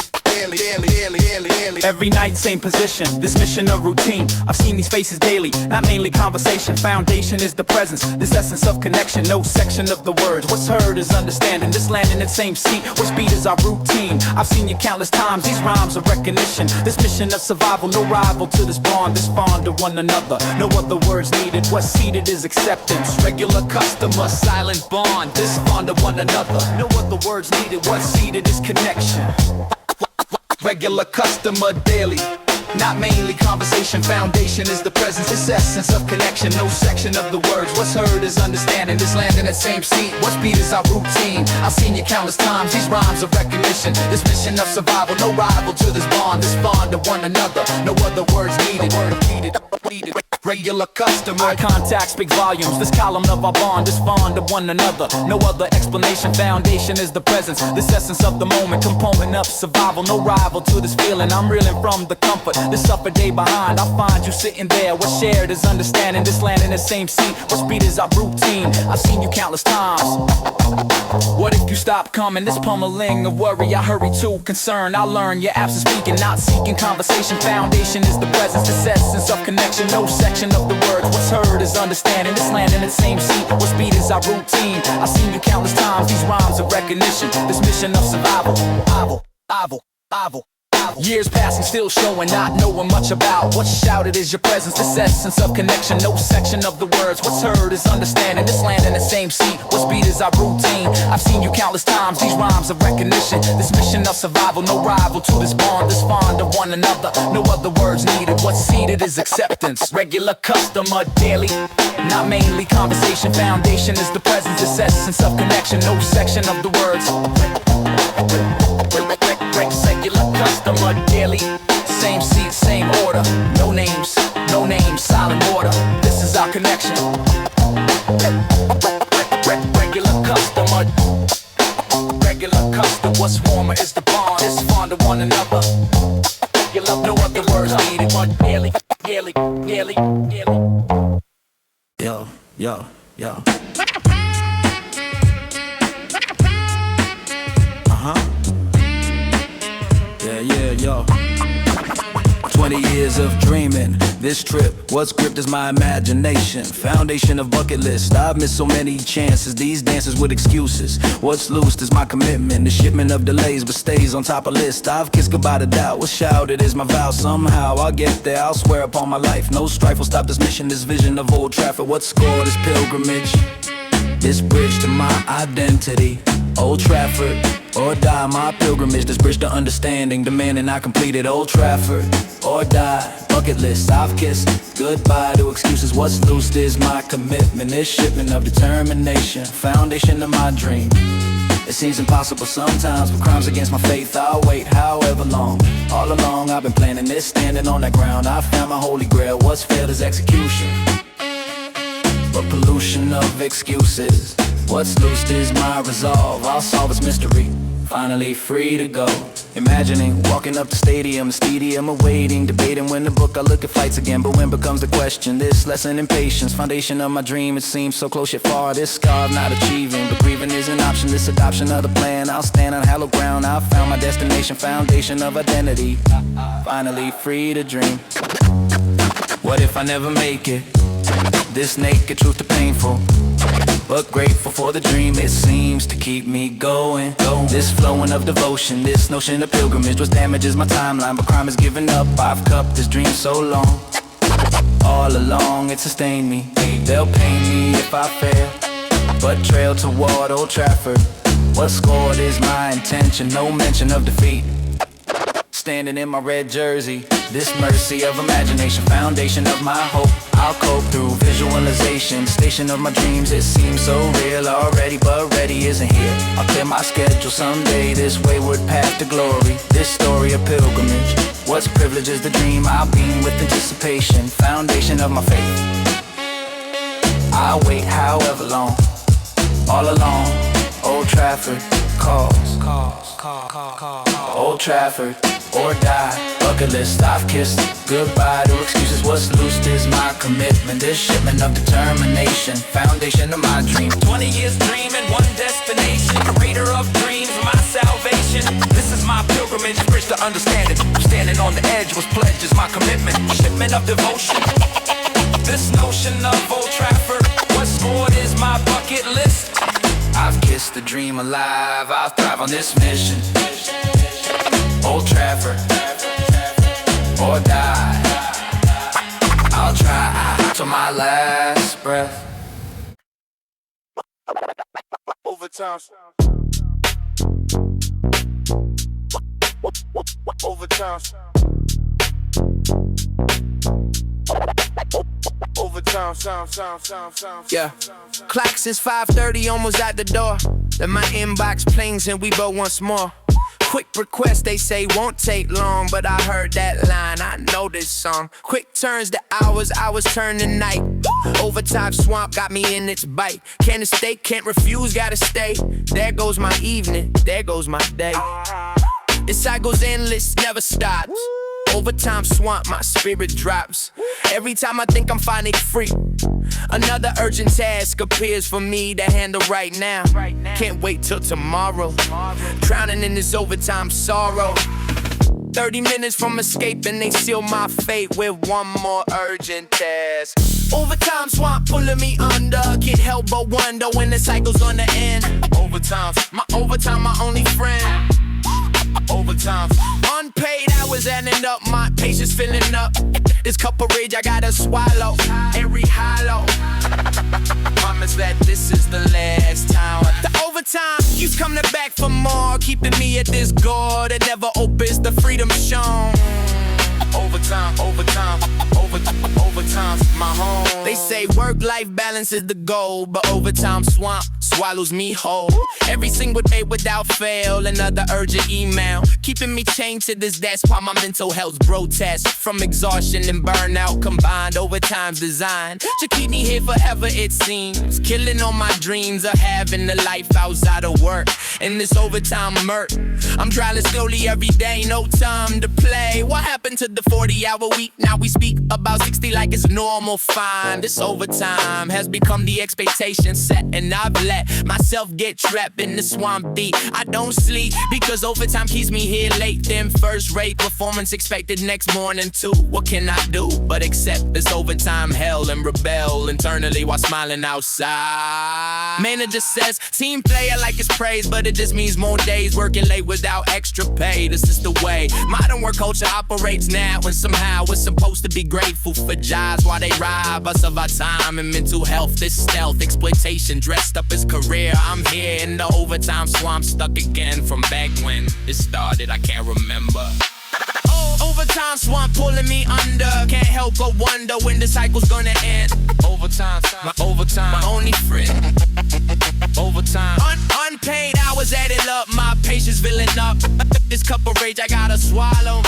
Every night, same position, this mission of routine. I've seen these faces daily, not mainly conversation. Foundation is the presence, this essence of connection. No section of the words, what's heard is understanding. This land in the same seat, what's beat is our routine. I've seen you countless times, these rhymes are recognition. This mission of survival, no rival to this bond. This bond to one another, no other words needed. What's seated is acceptance. Regular customer, silent bond. This bond to one another, no other words needed. What's seated is connection. Regular customer daily, not mainly conversation. Foundation is the presence, this essence of connection. No section of the words, what's heard is understanding. This land in that same seat, what's beat is our routine. I've seen you countless times, these rhymes of recognition. This mission of survival, no rival to this bond. This bond to one another, no other words needed. Regular customer. Eye contact speak volumes. This column of our bond is fond of one another. No other explanation. Foundation is the presence. This essence of the moment. Component of survival. No rival to this feeling. I'm reeling from the comfort. This suffer day behind. I'll find you sitting there. What's shared is understanding. This land in the same seat. What's beat is our routine. I've seen you countless times. What if you stop coming? This pummeling of worry. I hurry to concern. I learn your absence speaking. Not seeking conversation. Foundation is the presence. This essence of connection. No section of the words, what's heard is understanding. This land in the same seat, what's beat is our routine. I've seen you countless times, these rhymes of recognition. This mission of survival. Years passing, still showing, not knowing much about what's shouted is your presence, this essence of connection. No section of the words, what's heard is understanding. This land in the same seat, what's beat is our routine. I've seen you countless times, these rhymes of recognition. This mission of survival, no rival to this bond, this fond of one another. No other words needed, what's seated is acceptance. Regular, customer, daily, not mainly conversation. Foundation is the presence, this essence of connection. No section of the words. Regular, customer, daily, same seat, same order. No names, silent order. This is our connection. Regular customer, what's warmer is the bond. It's fond of one another. Regular, no other words needed, but daily. Yo. Yo. 20 years of dreaming. This trip, what's gripped is my imagination. Foundation of bucket list. I've missed so many chances. These dances with excuses. What's loose is my commitment. The shipment of delays, but stays on top of list. I've kissed goodbye to doubt. What's shouted is my vow. Somehow I'll get there. I'll swear upon my life. No strife will stop this mission. This vision of Old Trafford. What's scored is pilgrimage. This bridge to my identity. Old Trafford, or die, my pilgrimage. This bridge to understanding, demanding I completed Old Trafford, or die. Bucket list, I've kissed goodbye to excuses. What's loose is my commitment. This shipment of determination, foundation of my dream. It seems impossible sometimes, but crimes against my faith, I'll wait however long. All along I've been planning this, standing on that ground. I found my holy grail, what's failed is execution, but pollution of excuses. What's loose is my resolve, I'll solve its mystery. Finally free to go. Imagining walking up the stadium awaiting, debating when the book I look at fights again. But when becomes the question, this lesson in patience. Foundation of my dream, it seems so close yet far. This scar of not achieving, but grieving is an option. This adoption of the plan, I'll stand on hallowed ground. I found my destination, foundation of identity. Finally free to dream. What if I never make it? This naked truth to painful, but grateful for the dream. It seems to keep me going. This flowing of devotion, this notion of pilgrimage. What damages my timeline, but crime is giving up. I've cupped this dream so long. All along it sustained me. They'll pain me if I fail, but trail toward Old Trafford. What's scored is my intention. No mention of defeat. Standing in my red jersey, this mercy of imagination, foundation of my hope. I'll cope through visualization, station of my dreams. It seems so real already, but ready isn't here. I'll clear my schedule someday, this wayward path to glory. This story of pilgrimage, what's privilege is the dream. I'll beam with anticipation, foundation of my faith. I'll wait however long, all along. Old Trafford calls. Old Trafford, or die. Bucket list, I've kissed goodbye to excuses. What's loose is my commitment. This shipment of determination, foundation of my dream. 20 years dreaming, one destination. Creator of dreams, my salvation. This is my pilgrimage, bridge to understanding. I'm standing on the edge, was pledges my commitment. Shipment of devotion. This notion of Old Trafford, what's scored is my bucket list. I've kissed the dream alive, I'll thrive on this mission. Old Trafford, or die. I'll try till my last breath. Overtime. Overtime. Overtime, sound. Yeah. Clock since 5:30, almost at the door. Then my inbox plings and we go once more. Quick request, they say won't take long, but I heard that line, I know this song. Quick turns to hours turn to night. Overtime swamp got me in its bite. Can't escape, can't refuse, gotta stay. There goes my evening, there goes my day. This cycle's endless, never stops. Overtime swamp, my spirit drops. Every time I think I'm finally free, another urgent task appears for me to handle right now. Can't wait till tomorrow, drowning in this overtime sorrow. 30 minutes from escaping, they seal my fate with one more urgent task. Overtime swamp pulling me under, can't help but wonder when the cycle's on the end. Overtime, my only friend. overtime. Unpaid hours adding up, my patience filling up. This cup of rage I gotta swallow, every hollow. Promise that this is the last time. The overtime keeps coming back for more, keeping me at this goal that never opens, the freedom shown. Overtime, overtime, overtime's my home. They say work-life balance is the goal, but overtime swallows me whole. Every single day without fail, another urgent email, keeping me chained to this desk while my mental health's grotesque. From exhaustion and burnout combined, overtime's designed to keep me here forever, it seems. Killing all my dreams of having a life outside of work. And this overtime murk, I'm trying slowly every day, no time to play. What happened to the 40-hour week? Now we speak about 60 like it's normal, fine. This overtime has become the expectation set, and I've let myself get trapped in the swamp deep. I don't sleep because overtime keeps me here late. Then first rate performance expected next morning too. What can I do but accept this overtime hell and rebel internally while smiling outside? Manager says team player like it's praise, but it just means more days working late without extra pay. This is the way modern work culture operates now, and somehow we're supposed to be grateful for jobs while they rob us of our time and mental health. This stealth exploitation dressed up as career. I'm here in the overtime swamp, stuck again from back when it started. I can't remember. Oh, overtime swamp pulling me under. Can't help but wonder when the cycle's gonna end. Overtime, my only friend. Overtime, unpaid hours added up, my patience filling up. This cup of rage I gotta swallow.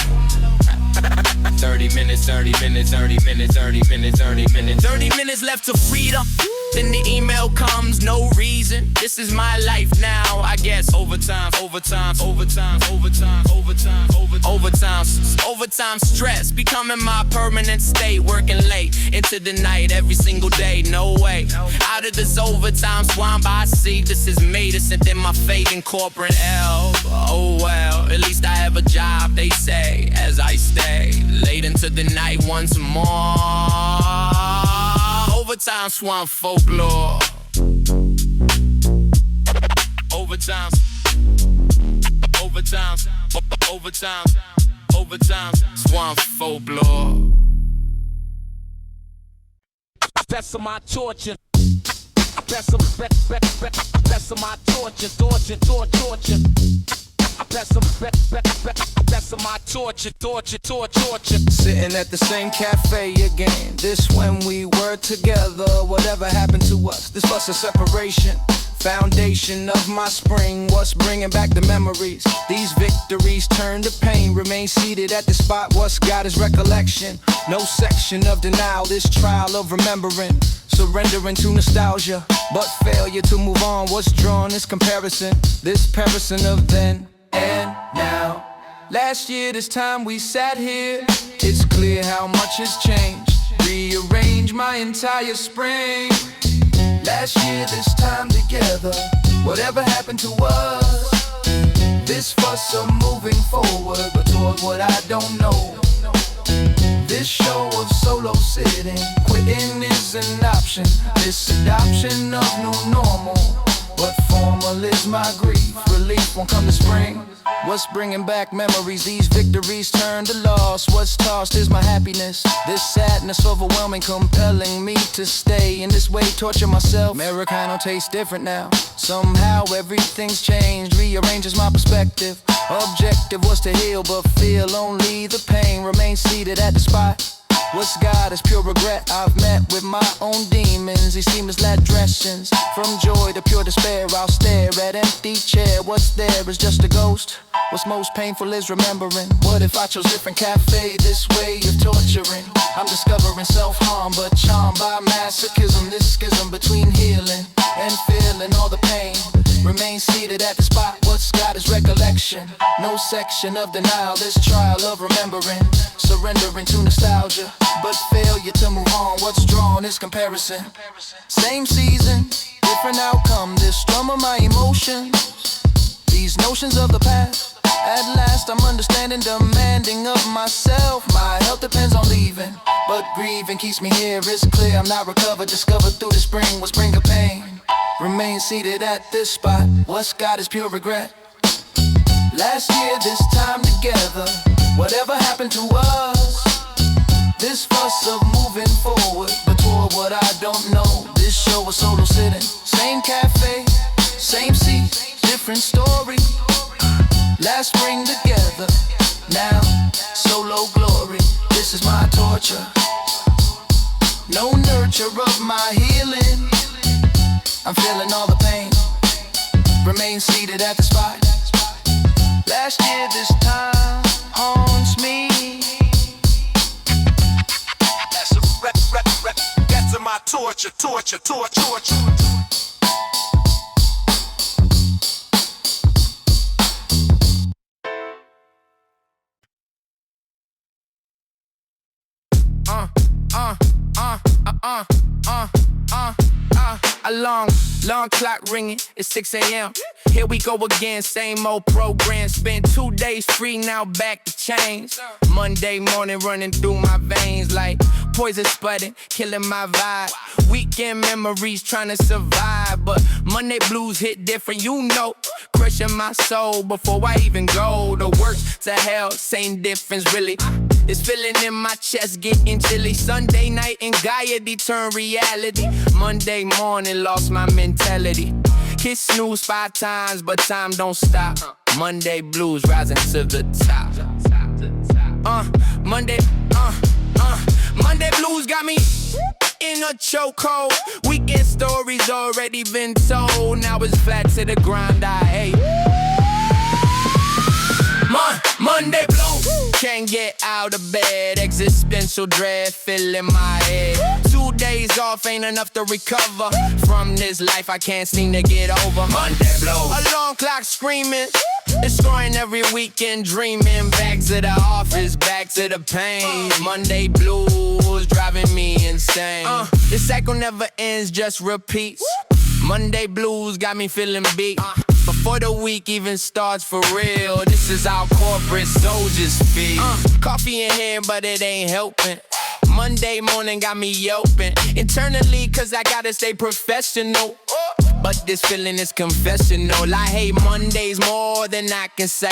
30 minutes, 30 minutes, 30 minutes, 30 minutes, 30 minutes, 30 minutes left to freedom. Then the email comes, no reason. This is my life now, I guess. Overtime, overtime, overtime, overtime, overtime, overtime, overtime stress becoming my permanent state. Working late into the night every single day, no way out of this overtime swamp. I see this is me, this and then my fate in corporate hell. Oh well, at least I have a job, they say, as I stay late into the night once more. Overtime swamp folklore. Overtime, overtime, overtime, overtime swamp folklore. Best of my torture. Best of my torture, torture. Best of my torture. Sitting at the same cafe again. This when we were together. Whatever happened to us? This was a separation. Foundation of my spring, what's bringing back the memories? These victories turn to pain, remain seated at the spot, what's got is recollection. No section of denial, this trial of remembering. Surrendering to nostalgia, but failure to move on. What's drawn is comparison, this comparison of then and now. Last year this time we sat here, it's clear how much has changed. Rearrange my entire spring. Last year this time together, whatever happened to us? This fuss of moving forward, but toward what I don't know. This show of solo sitting, quitting is an option. This adoption of new normal, but formal is my grief. Relief won't come to spring. What's bringing back memories? These victories turn to loss. What's tossed is my happiness. This sadness overwhelming, compelling me to stay in this way, torture myself. Americano tastes different now. Somehow everything's changed, rearranges my perspective. Objective was to heal, but feel only the pain. Remain seated at the spot. What's God is pure regret. I've met with my own demons. These seamless led dressings. From joy to pure despair, I'll stare at empty chair. What's there is just a ghost. What's most painful is remembering. What if I chose different cafe, this way of torturing? I'm discovering self-harm, but charmed by masochism. This schism between healing and feeling all the pain. Remain seated at the spot, what's got is recollection. No section of denial, this trial of remembering. Surrendering to nostalgia, but failure to move on. What's drawn is comparison. Same season, different outcome. This strum of my emotions, these notions of the past. At last I'm understanding, demanding of myself. My health depends on leaving, but grieving keeps me here. It's clear I'm not recovered, discovered through the spring. What's bring of pain? Remain seated at this spot, what's got is pure regret. Last year, this time together, whatever happened to us? This fuss of moving forward, but toward what I don't know. This show was solo sitting, same cafe, same seat, different story. Last spring together, now solo glory. This is my torture, no nurture of my healing. I'm feeling all the pain, remain seated at the spot. Last year this time haunts me. That's my torture, torture, torture, torture. Long clock ringing, it's 6 a.m. Here we go again, same old program. Spent 2 days free, now back to change. Monday morning running through my veins like poison spudding, killing my vibe. Weekend memories trying to survive, but Monday blues hit different, you know. Crushing my soul before I even go to work to hell, same difference really. It's feeling in my chest, getting chilly. Sunday night anxiety turned reality. Monday morning lost my mentality. Hit snooze 5 times, but time don't stop. Monday blues rising to the top. Monday blues got me in a chokehold. Weekend stories already been told. Now it's flat to the grind, I hate. Monday blues, can't get out of bed. Existential dread filling my head. 2 days off ain't enough to recover from this life I can't seem to get over. Monday blues, alarm clock screaming, destroying every weekend dreaming. Back to the office, back to the pain. Monday blues driving me insane. The cycle never ends, just repeats. Monday blues got me feeling beat. Before the week even starts for real, this is how corporate soldiers feel. Coffee in here, but it ain't helping. Monday morning got me yelping internally, cause I gotta stay professional. But this feeling is confessional. I hate Mondays more than I can say.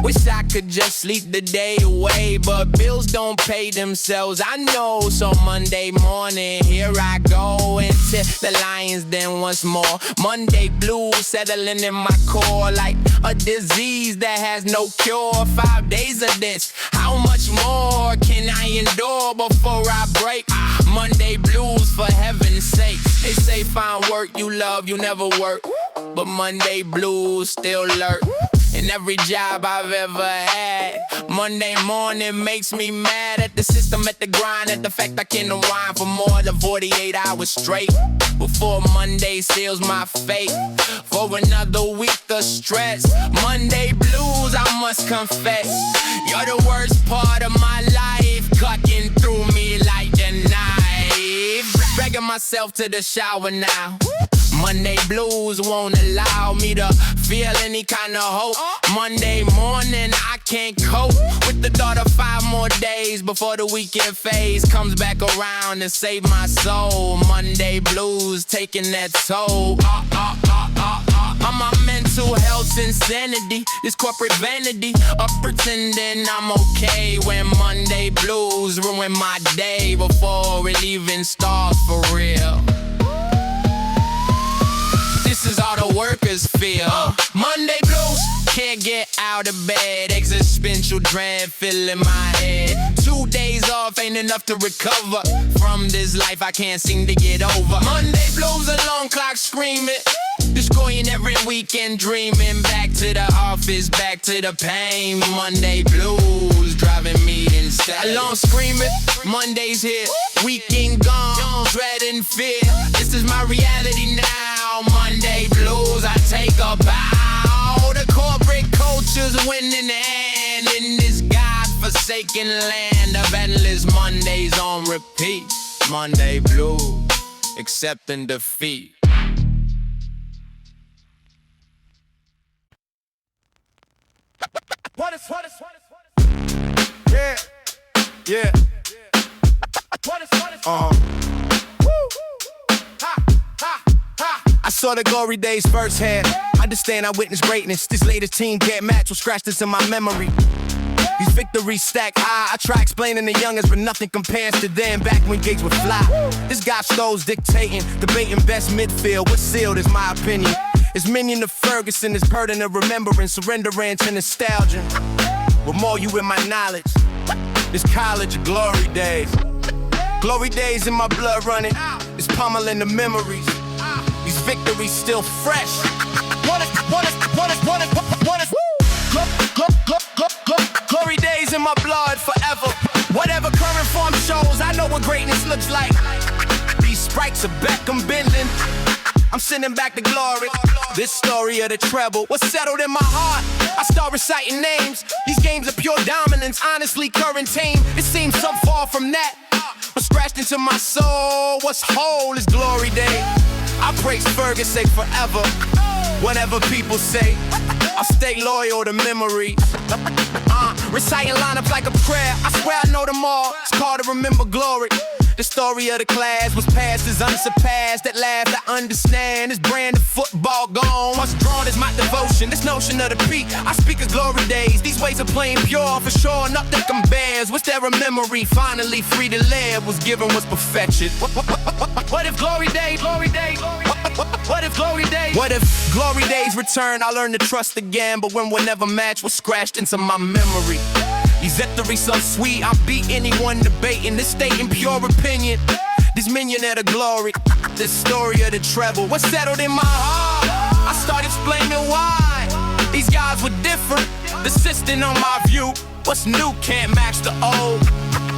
Wish I could just sleep the day away, but bills don't pay themselves, I know. So Monday morning, here I go into the Lions den once more. Monday blues settling in my core like a disease that has no cure. 5 days of this, how much more can I endure before I break? Monday blues, for heaven's sake. They say find work you love, you never work, but Monday blues still lurk in every job I've ever had. Monday morning makes me mad at the system, at the grind, at the fact I can't unwind for more than 48 hours straight before Monday seals my fate for another week of stress. Monday blues, I must confess, you're the worst part of my life, cutting through me like a knife. Dragging myself to the shower now. Monday blues won't allow me to feel any kind of hope. Monday morning I can't cope with the thought of 5 more days before the weekend phase comes back around and save my soul. Monday blues taking that toll. On my mental health insanity, this corporate vanity of pretending I'm okay when Monday blues ruin my day before it even starts for real. This is how the workers feel. Monday blues, can't get out of bed. Existential dread filling my head. 2 days off ain't enough to recover from this life I can't seem to get over. Monday blues, alarm clock screaming, destroying every weekend dreaming. Back to the office, back to the pain. Monday blues driving me insane. Alarm screaming, Monday's here, weekend gone, dread and fear. This is my reality now. Monday blues, I take a bow. The corporate culture's winning hand in this godforsaken land of endless Mondays on repeat. Monday blues, accepting defeat. Yeah. I saw the glory days firsthand. Understand I witnessed greatness. This latest team can't match what scratched into my memory. These victories stack high. I try explaining the youngest, but nothing compares to them back when gigs would fly. This guy Stowe's dictating, debating best midfield. What's sealed is my opinion. It's minion to Ferguson, it's burden of remembering, surrendering to nostalgia. With more you in my knowledge. This college of glory days. Glory days in my blood running. It's pummeling the memories. These victories still fresh. Glory days in my blood forever. Whatever current form shows, I know what greatness looks like. These sprites are back, I'm bending. I'm sending back the glory. This story of the treble was settled in my heart. I start reciting names. These games are pure dominance, honestly current team. It seems so far from that. What's scratched into my soul, what's whole is glory day. I praise Ferguson forever. Whatever people say, I'll stay loyal to memory. Reciting lineups like a prayer. I swear I know them all. It's called to remember glory. The story of the class was past is unsurpassed. At last I understand this brand of football gone. What's drawn is my devotion. This notion of the peak, I speak of glory days. These ways of playing pure for sure, nothing compares. What's there a memory? Finally free to live was given was perfection. What if glory days? What if glory days? What if glory days return? I learn to trust again, but when we'll never match, what's scratched into my memory. These victories so sweet, I beat anyone debating. This state in pure opinion. This minion of the glory. This story of the treble was settled in my heart. I start explaining why these guys were different. Desisting on my view. What's new can't match the old.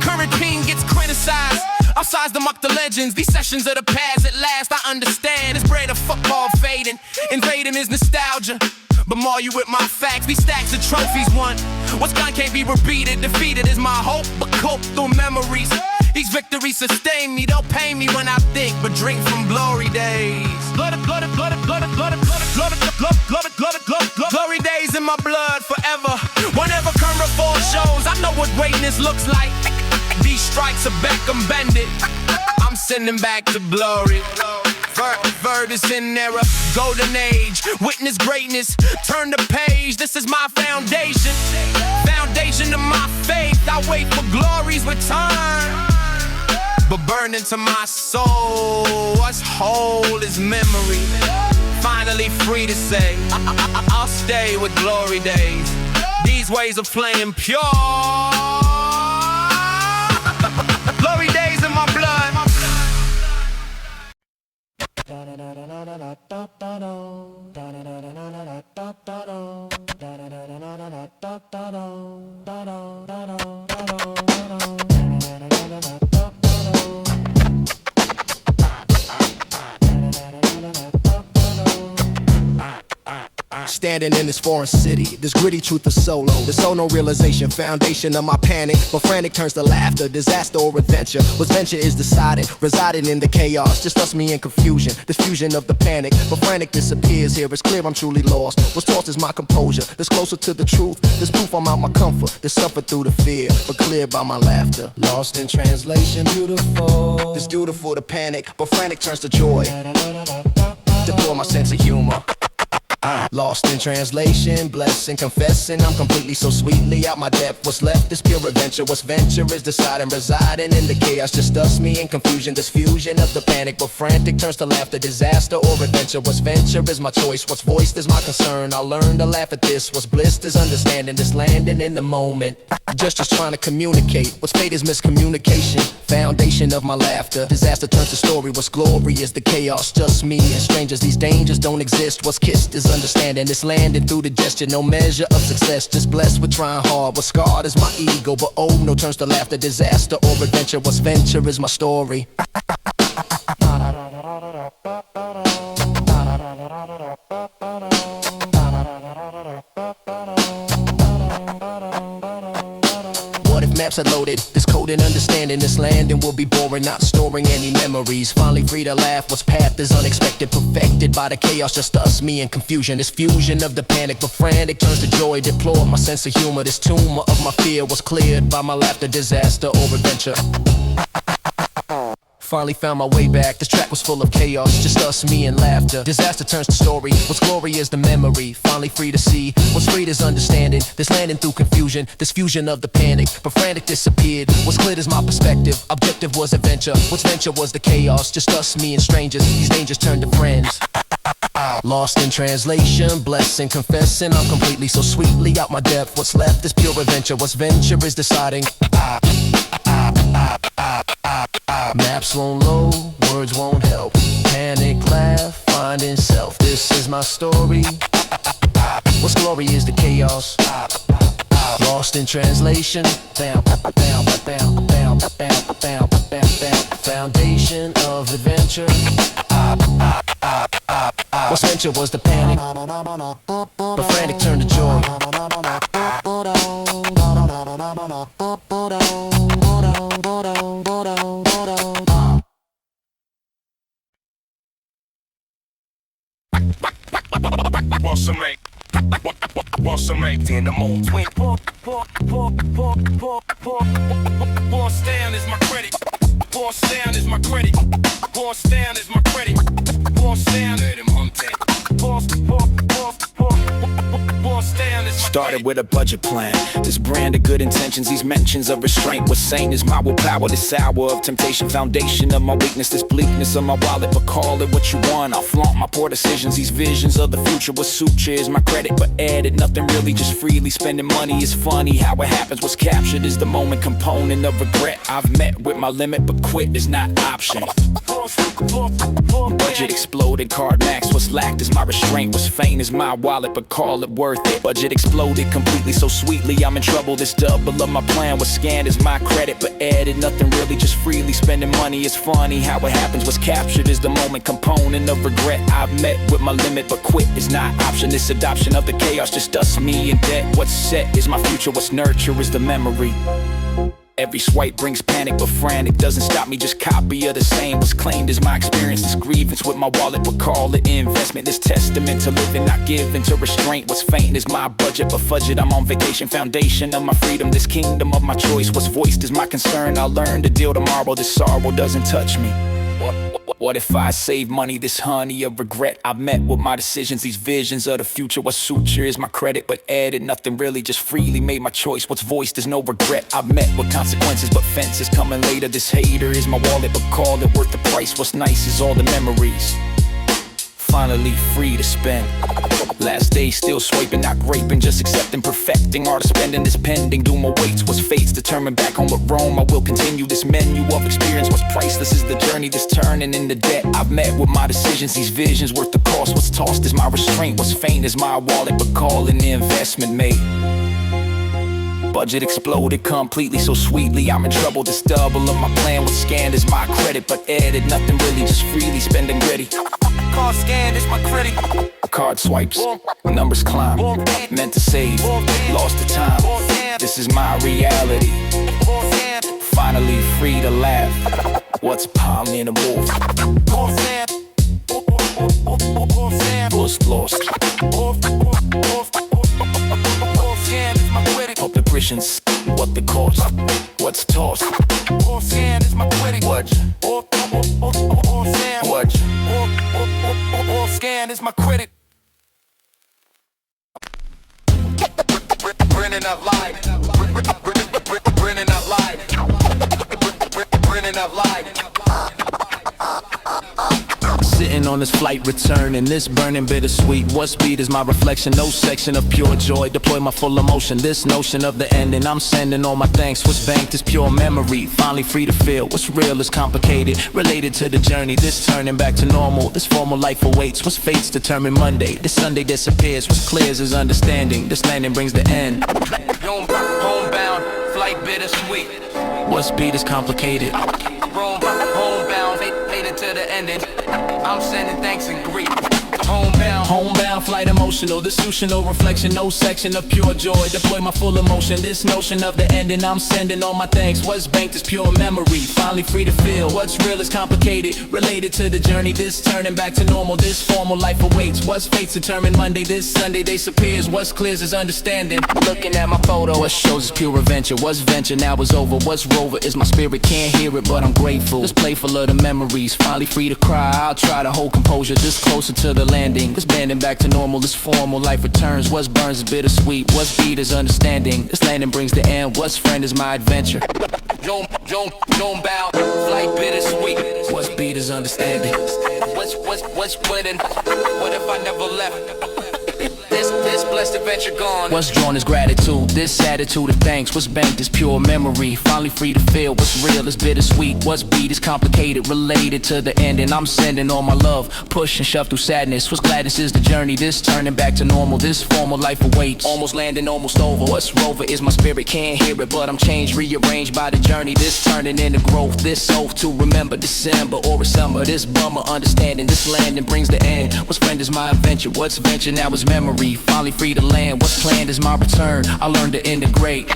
Current king gets criticized. I'll size them up to legends. These sessions of the past at last I understand. It's brand of football fading. Invading is nostalgia. But more you with my facts, these stacks of trophies won. What's gone can't be repeated. Defeated is my hope, but cope through memories. These victories sustain me, they'll pain me when I think, but drink from glory days. Glory days in my blood forever. Whenever current form shows, I know what greatness looks like. These strikes are back, I'm bended. I'm sending back to glory. Vert is in era, golden age. Witness greatness, turn the page. This is my foundation. Foundation of my faith. I wait for glory's return. But burn into my soul, what's whole is memory. Finally free to say, I'll stay with glory days. These ways of playing pure. Glory days in my blood. Standing in this foreign city, this gritty truth is solo. There's so no realization, foundation of my panic. But frantic turns to laughter, disaster or adventure. What's venture is decided, residing in the chaos. Just us, me, and confusion, this fusion of the panic. But frantic disappears here, it's clear I'm truly lost. What's lost is my composure, this closer to the truth. This proof I'm out my comfort, this suffered through the fear, but cleared by my laughter. Lost in translation, beautiful. This beautiful to panic, but frantic turns to joy. Deploy my sense of humor. Lost in translation, blessing, confessing I'm completely so sweetly out my depth. What's left is pure adventure. What's venture is deciding, residing in the chaos. Just us, me, and confusion. This fusion of the panic, but frantic turns to laughter, disaster or adventure. What's venture is my choice. What's voiced is my concern. I'll learn to laugh at this. What's blissed is understanding this landing in the moment. Just trying to communicate. What's fate is miscommunication. Foundation of my laughter. Disaster turns to story. What's glory is the chaos. Just me and strangers. These dangers don't exist. What's kissed is understanding. This landing through the gesture. No measure of success. Just blessed with trying hard. What's scarred is my ego. But oh no turns to laughter. Disaster or adventure. What's venture is my story. Maps are loaded, this code and understanding this landing will be boring, not storing any memories. Finally free to laugh, what's path is unexpected, perfected by the chaos, just us, me, and confusion. This fusion of the panic, but frantic turns to joy. Deplore my sense of humor, this tumor of my fear was cleared by my laughter, disaster or adventure. Finally found my way back. This track was full of chaos, just us, me, and laughter. Disaster turns to story. What's glory is the memory. Finally free to see. What's freed is understanding. This landing through confusion. This fusion of the panic. But frantic disappeared. What's clear is my perspective. Objective was adventure. What's venture was the chaos. Just us, me, and strangers. These dangers turned to friends. Lost in translation, blessing, confessing. I'm completely so sweetly out my depth. What's left is pure adventure. What's venture is deciding. Maps won't load, words won't help. Panic, laugh, finding self. This is my story. What's glory is the chaos. Lost in translation. Foundation of adventure. What's venture was the panic, but frantic turned to joy. What's some make in the mold? Boss down is my credit. Boss down is my credit. Boss down is my credit. Boss down. Boss down is my Started with a budget plan. This brand of good intentions, these mentions of restraint. What's sane is my willpower. This hour of temptation, foundation of my weakness. This bleakness of my wallet, but call it what you want. I'll flaunt my poor decisions. These visions of the future. What suture is my credit, but added nothing really. Just freely spending money is funny. How it happens, what's captured is the moment component of regret. I've met with my limit, but quit is not option. Budget exploded, card max. What's lacked is my restraint. What's faint is my wallet, but call it worth it. Budget exploded completely, so sweetly I'm in trouble. This double of my plan. What's scanned is my credit, but added nothing really. Just freely spending money is funny. How it happens, what's captured is the moment component of regret. I've met with my limit, but quit is not option. This adoption of the chaos, just us, me, and debt. What's set is my future. What's nurture is the memory. Every swipe brings panic, but frantic doesn't stop me, just copy of the same. What's claimed is my experience, this grievance with my wallet, but call it investment. This testament to living, not giving to restraint. What's faint is my budget, but fudge it, I'm on vacation. Foundation of my freedom, this kingdom of my choice. What's voiced is my concern, I'll learn to deal tomorrow. This sorrow doesn't touch me. What if I save money, this honey of regret? I've met with my decisions, these visions of the future. What suture is my credit, but added nothing really. Just freely made my choice, what's voiced is no regret. I've met with consequences, but fences coming later. This hater is my wallet, but call it worth the price. What's nice is all the memories. Finally free to spend. Last day still swiping, not graping, just accepting, perfecting. Art of spending this pending, doom awaits. What's fate's determined, back home with Rome. I will continue this menu of experience. What's priceless is the journey, this turning into debt. I've met with my decisions, these visions worth the cost. What's tossed is my restraint, what's faint is my wallet, but call it an investment made. Budget exploded completely, so sweetly I'm in trouble. This double of my plan, what's scanned is my credit, but added nothing really, just freely spending ready. Card scan is my credit. Card swipes, numbers climb, meant to save, lost the time. This is my reality. Finally free to laugh. What's piling a move? What's lost? Hope the Christians, what the cost? What's tossed? What? Scan is my credit. Brennan up live. Brennan up live. Brennan up live. Sitting on this flight, returning this burning bittersweet. What speed is my reflection? No section of pure joy. Deploy my full emotion. This notion of the ending, I'm sending all my thanks. What's banked is pure memory. Finally free to feel. What's real is complicated. Related to the journey. This turning back to normal. This formal life awaits. What's fate's determined Monday. This Sunday disappears. What's clear is understanding. This landing brings the end. Homebound, flight bittersweet. What speed is complicated. Homebound, faded to the ending. I'm sending thanks and grief. Homebound, flight emotional, dissolutional reflection, no section of pure joy. Deploy my full emotion, this notion of the ending. I'm sending all my thanks. What's banked is pure memory. Finally free to feel what's real is complicated. Related to the journey, this turning back to normal. This formal life awaits. What's fate's determined Monday, this Sunday disappears. What's clear is understanding. Looking at my photo, what shows is pure adventure. What's venture now is over. What's rover is my spirit. Can't hear it, but I'm grateful. Just playful of the memories. Finally free to cry. I'll try to hold composure. Just closer to the landing. This banding back to normal. This formal life returns. What's burns is bittersweet. What's beat is understanding. This landing brings the end. What's friend is my adventure. Don't bow. Flight bittersweet. What's beat is understanding. What's winning? What if I never left? This blessed adventure gone. What's drawn is gratitude, this attitude of thanks. What's banked is pure memory. Finally free to feel what's real is bittersweet. What's beat is complicated, related to the end. And I'm sending all my love, push and shove through sadness. What's gladness is the journey, this turning back to normal. This formal life awaits, almost landing, almost over. What's rover is my spirit, can't hear it, but I'm changed, rearranged by the journey. This turning into growth, this oath to remember December or a summer. This bummer understanding, this landing brings the end. What's friend is my adventure, what's venture now is memory. Finally free to land, what's planned is my return. I learned to integrate.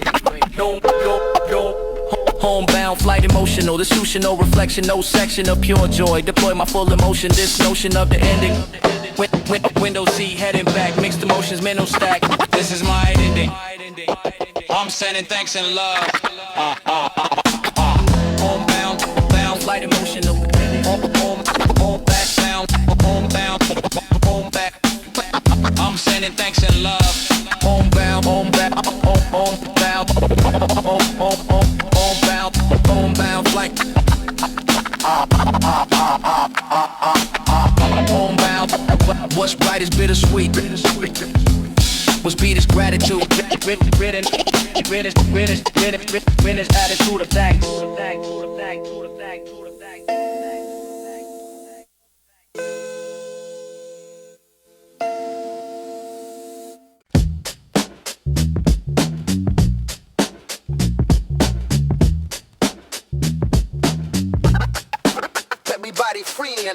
Homebound, flight emotional, dissolutional reflection, no section of pure joy. Deploy my full emotion, this notion of the ending. Window seat, heading back, mixed emotions, mental stack. This is my ending. I'm sending thanks and love. Homebound, flight emotional. Home back, home back. I'm sending thanks and love. Homebound, flight. Homebound, what's bright is bittersweet. What's beat is gratitude. Written attitude of thanks.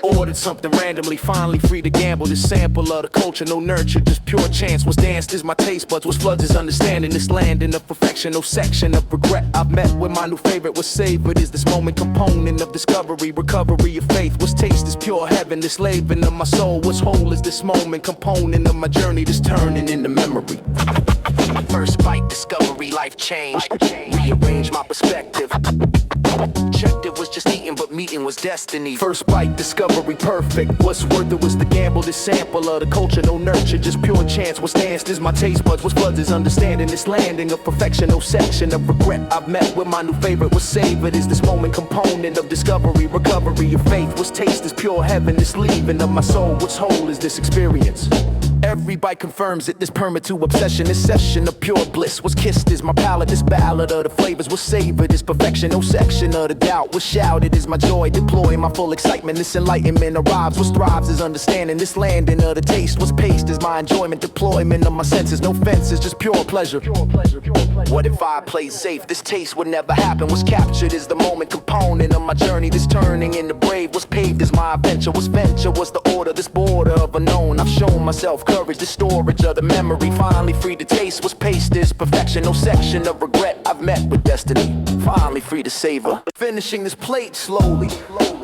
Ordered something randomly, finally free to gamble. This sample of the culture, no nurture, just pure chance. What's danced is my taste buds, what's floods is understanding. This landing of perfection, no section of regret. I've met with my new favorite, what's savored is this moment component of discovery, recovery of faith. What's taste is pure heaven, this laving of my soul. What's whole is this moment component of my journey, this turning into memory. First bite, discovery, life change. Rearrange my perspective. Checked it was just eating, but meeting was destiny. First bite, discovery, perfect. What's worth it was the gamble, this sample of the culture, no nurture, just pure chance. What's danced is my taste buds, what's floods is understanding. This landing of perfection, no section of regret. I've met with my new favorite, what's savored is this moment component of discovery, recovery of faith. What's taste is pure heaven, this leaving of my soul. What's whole is this experience. Every bite confirms it, this permit to obsession, this session of pure bliss. What's kissed is my palate, this ballad of the flavors. What's savored is perfection, no section of the doubt. What's shouted is my joy, deploy my full excitement. This enlightenment arrives, what thrives is understanding. This landing of the taste, what's paced is my enjoyment. Deployment of my senses, no fences, just pure pleasure. What if I played safe? This taste would never happen. What's captured is the moment component of my journey. This turning into brave, what's paved is my adventure. What's venture, what's the order, this border of unknown. I've shown myself courage, the storage of the memory. Finally free to taste, what's paced is perfection. No section of regret, I've met with destiny. Finally free to savor, finishing this plate slowly.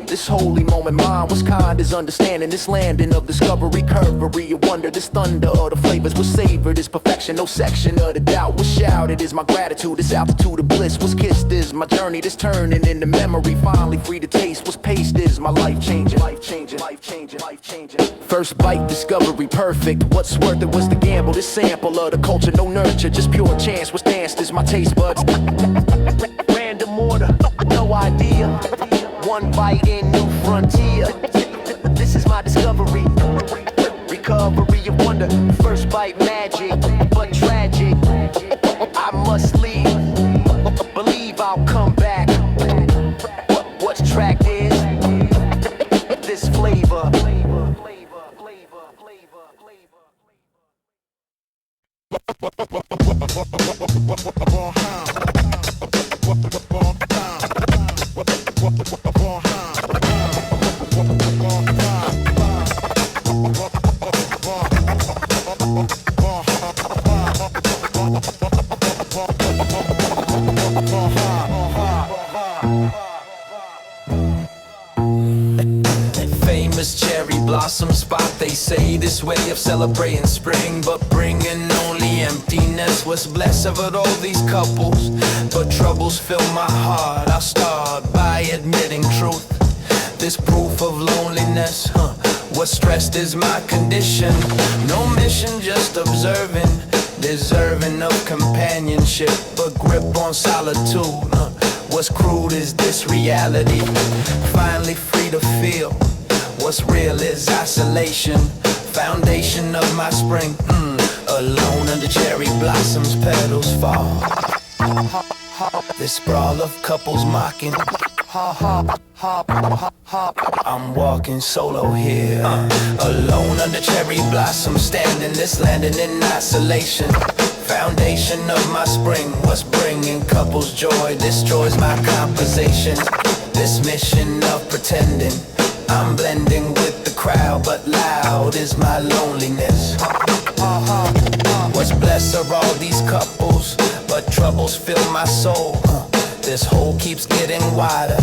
This holy moment mine, what's kind is understanding. This landing of discovery, curvery of wonder. This thunder of the flavors, what's savored is perfection. No section of the doubt, what's shouted is my gratitude. This altitude of bliss, what's kissed is my journey. This turning into memory, finally free to taste. What's paced is my life changing, life changing, life changing, life changing. First bite, discovery, perfect. What's worth it was the gamble. This sample of the culture, no nurture, just pure chance. What's danced is my taste buds. Random order, no idea. One bite in new frontier. This is my discovery. Recovery of wonder. First bite magic, but tragic. I must leave. Believe I'll come back. What's tracked is this flavor. blossom spot. They say this way of celebrating spring, but bringing only emptiness. Was blessed with all these couples, but troubles fill my heart. I'll start by admitting truth. This proof of loneliness, what stressed is my condition. No mission, just observing, deserving of companionship, but grip on solitude. What's crude is this reality. Finally free to feel. What's real is isolation. Foundation of my spring. Alone under cherry blossoms, petals fall. This sprawl of couples mocking. I'm walking solo here, alone under cherry blossoms, standing this landing in isolation. Foundation of my spring, what's bringing couples joy, destroys my composition. This mission of pretending, I'm blending with the crowd, but loud is my loneliness. What's blessed are all these couples, but troubles fill my soul. This hole keeps getting wider.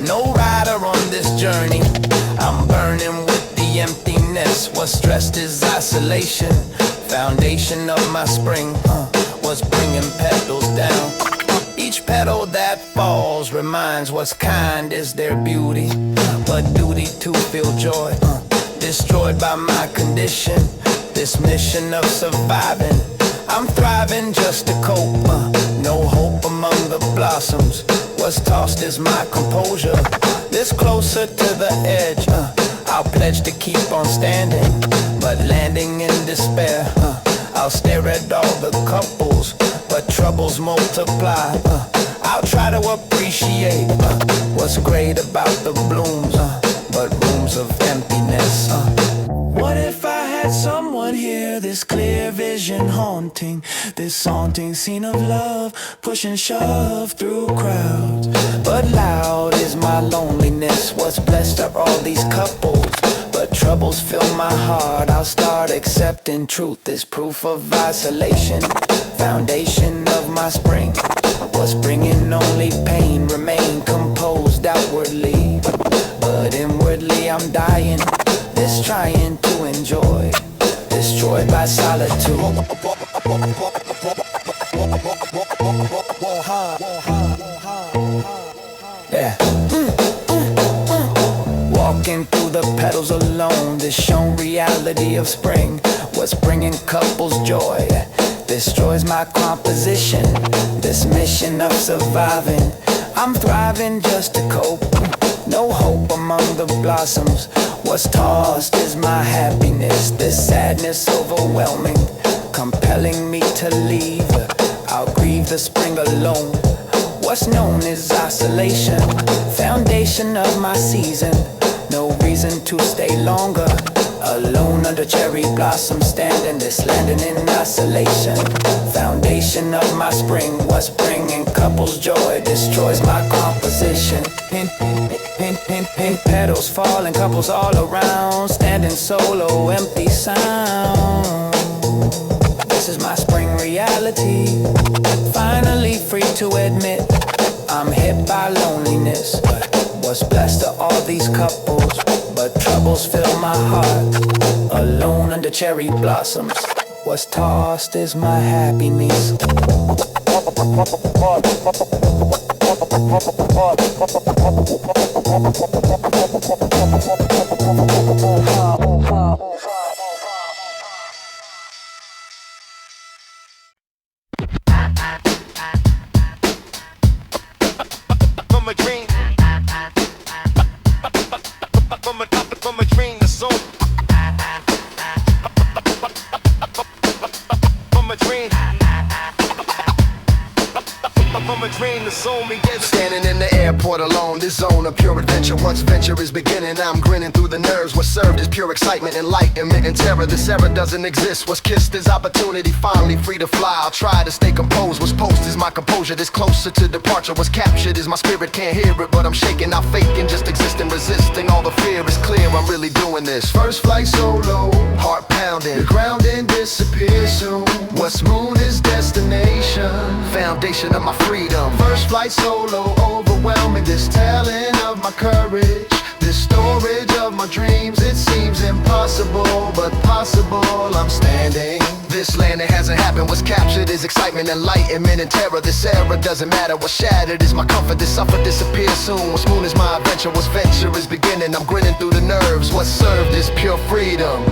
No rider on this journey. I'm burning with the emptiness. What's stressed is isolation. Foundation of my spring, what's bringing petals down. Each petal that falls reminds what's kind is their beauty, but duty to feel joy, destroyed by my condition. This mission of surviving, I'm thriving just to cope. No hope among the blossoms. What's tossed is my composure. This closer to the edge, I'll pledge to keep on standing, but landing in despair. I'll stare at all the couples, but troubles multiply. I'll try to appreciate what's great about the blooms, but rooms of emptiness. What if I had someone here, this clear vision haunting, this haunting scene of love, push and shove through crowds. But loud is my loneliness, what's blessed are all these couples, but troubles fill my heart. I'll start accepting truth, this proof of isolation. Foundation of my spring, what's bringing only pain, remain composed outwardly, but inwardly I'm dying. This trying to enjoy, destroyed by solitude. Yeah. Walking through the petals alone, this shown reality of spring, what's bringing couples joy, destroys my composition. This mission of surviving, I'm thriving just to cope. No hope among the blossoms. What's tossed is my happiness. This sadness overwhelming, compelling me to leave. I'll grieve the spring alone. What's known is isolation. Foundation of my season. No reason to stay longer. Alone under cherry blossoms, standing this landing in isolation. Foundation of my spring, what's bringing couples joy, destroys my composition. Pink petals falling, couples all around, standing solo, empty sound. This is my spring reality. Finally free to admit I'm hit by loneliness. What's blessed are all these couples, but troubles fill my heart. Alone under cherry blossoms, what's tossed is my happiness. From a dream, from a dream to soul. From a dream, from a dream to soul me get. Standing in the airport alone, this zone of pure adventure. Once venture is beginning, I'm grinning through the nerves. What served is pure excitement, enlightenment, and terror. This era doesn't exist. What's kissed is opportunity, finally free to fly. I'll try to stay composed. What's post is my composure. This closer to departure. What's captured is my spirit. Can't hear it, but I'm shaking, not faking, just existing, resisting. All the fear is clear. I'm really doing this. First flight solo, heart pounding. The ground and disappear soon. What's moon is destination. Foundation of my freedom. First flight solo, overwhelming. This telling of my courage. This storage of my dreams. It seems and it hasn't happened. What's captured is excitement, enlightenment, and terror. This era doesn't matter. What's shattered is my comfort. This suffer disappears soon. What's moon is my adventure. What's venture is beginning. I'm grinning through the nerves. What's served is pure freedom.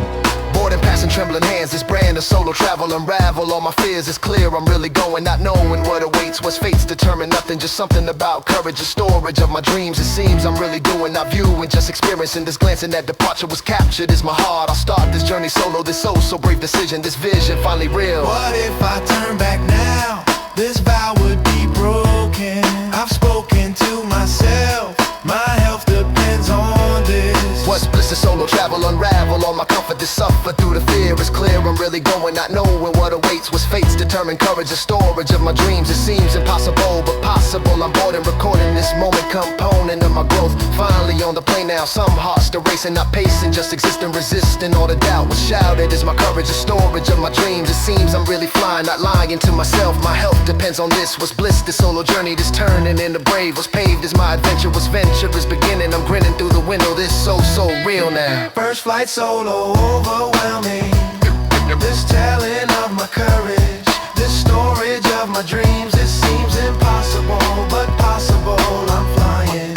Bored and passing trembling hands. This brand of solo travel unravel. All my fears is clear. I'm really going, not knowing what awaits. What's fate's determined. Nothing, just something about courage. A storage of my dreams. It seems I'm really doing, not viewing, just experiencing. This glancing that departure was captured is my heart. I'll start this journey solo. This so brave decision. This vision finally real. What if I turn back now? This vow would be broken. I've spoken to myself. My health depends on this. What's bliss is solo travel, unravel. All my comfort is suffer through the fear. It's clear I'm really going, not knowing what awaits. What's fate's determined courage, a storage of my dreams. It seems impossible, but possible. I'm bored and recording this moment, component of my growth. Finally on the plane now, some hearts still racing, not pacing, just existing, resisting all the doubt. What's shouted is my courage, a storage of my dreams. It seems I'm really flying, not lying to myself. My health depends on this. What's bliss, this solo journey, this turning into brave. What's paved is my adventure, what's venture is beginning. I'm grinning through the window, this so real now. First flight solo overwhelming. This telling of my courage, this storage of my dreams. It seems impossible, but possible. I'm flying.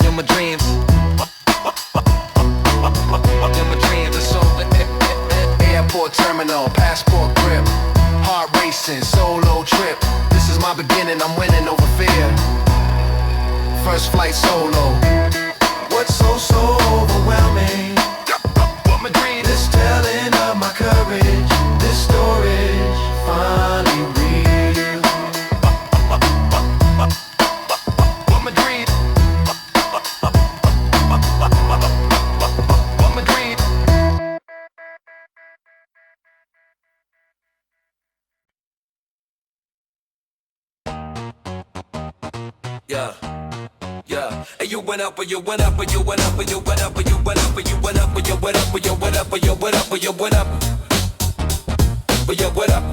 In my dreams. In my dreams, it's over. Airport terminal, passport grip, heart racing, solo trip. This is my beginning, I'm winning over fear. First flight solo. What's so overwhelming? What my dream This telling of my courage, this storage finally real. What my dream What my dream Yeah. Yeah, and you went up, and you went up, and you went up, and you went up, and you went up, and you went up, and you went up, and you went up, and you went up, and you went up, but you went up,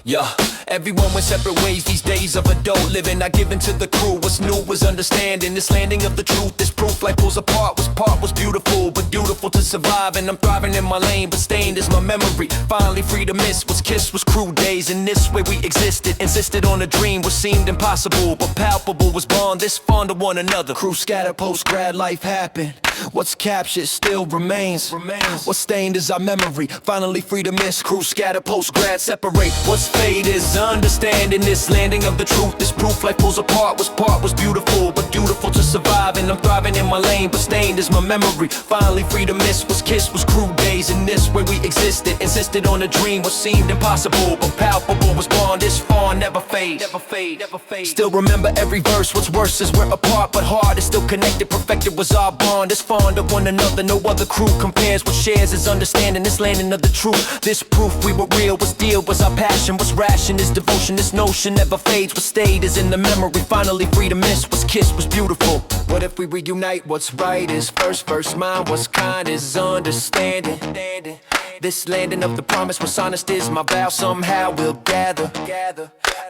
yeah. Everyone went separate ways these days of adult living. Not given to the crew. What's new was understanding. This landing of the truth, this proof life pulls apart. Was part was beautiful, but beautiful to survive. And I'm thriving in my lane, but stained is my memory. Finally free to miss. What's kissed was cruel days. In this way we existed. Insisted on a dream what seemed impossible, but palpable. Was born this fond of one another. Crew scatter, post-grad life happened. What's captured still remains. What's stained is our memory. Finally free to miss. Crew scatter, post-grad separate. What's fate is understanding. This landing of the truth. This proof life pulls apart. What's part was beautiful, but beautiful to survive. And I'm thriving in my lane, but stained is my memory. Finally free to miss. What's kissed was cruel days. In this way we existed. Insisted on a dream what seemed impossible, but palpable. Was born this far, never fade. Never fade, never fade. Still remember every verse. What's worse is we're apart, but heart is still connected. Perfected was our bond. This fond of one another, no other crew compares. What shares is understanding this landing of the truth. This proof we were real, what's deal was our passion. What's ration is devotion, this notion never fades. What stayed is in the memory, finally free to miss. What's kissed was beautiful. What if we reunite? What's right is first mind. What's kind is understanding. This landing of the promise, what's honest is my vow. Somehow we'll gather.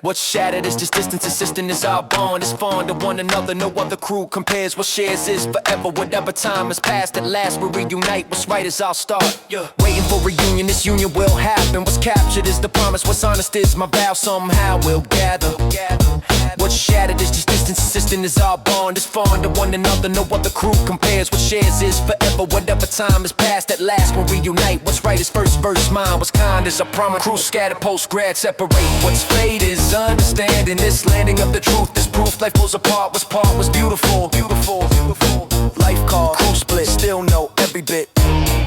What's shattered is this distance, insisting is our bond. It's fond of one another, no other crew compares. What shares is forever, whatever time has passed. At last we reunite, what's right is our start. Waiting for reunion, this union will happen. What's captured is the promise, what's honest is my vow. Somehow we'll gather. What's shattered is just distance, insisting is our bond. It's fond of one another, no other crew compares. What shares is forever, whatever time has passed. At last we'll reunite, what's right is first verse mine. What's kind is a promise, crew scattered, post-grad separate. What's fate is understanding. This landing of the truth, this proof life pulls apart. What's part was beautiful. Life call, crew split, still know every bit.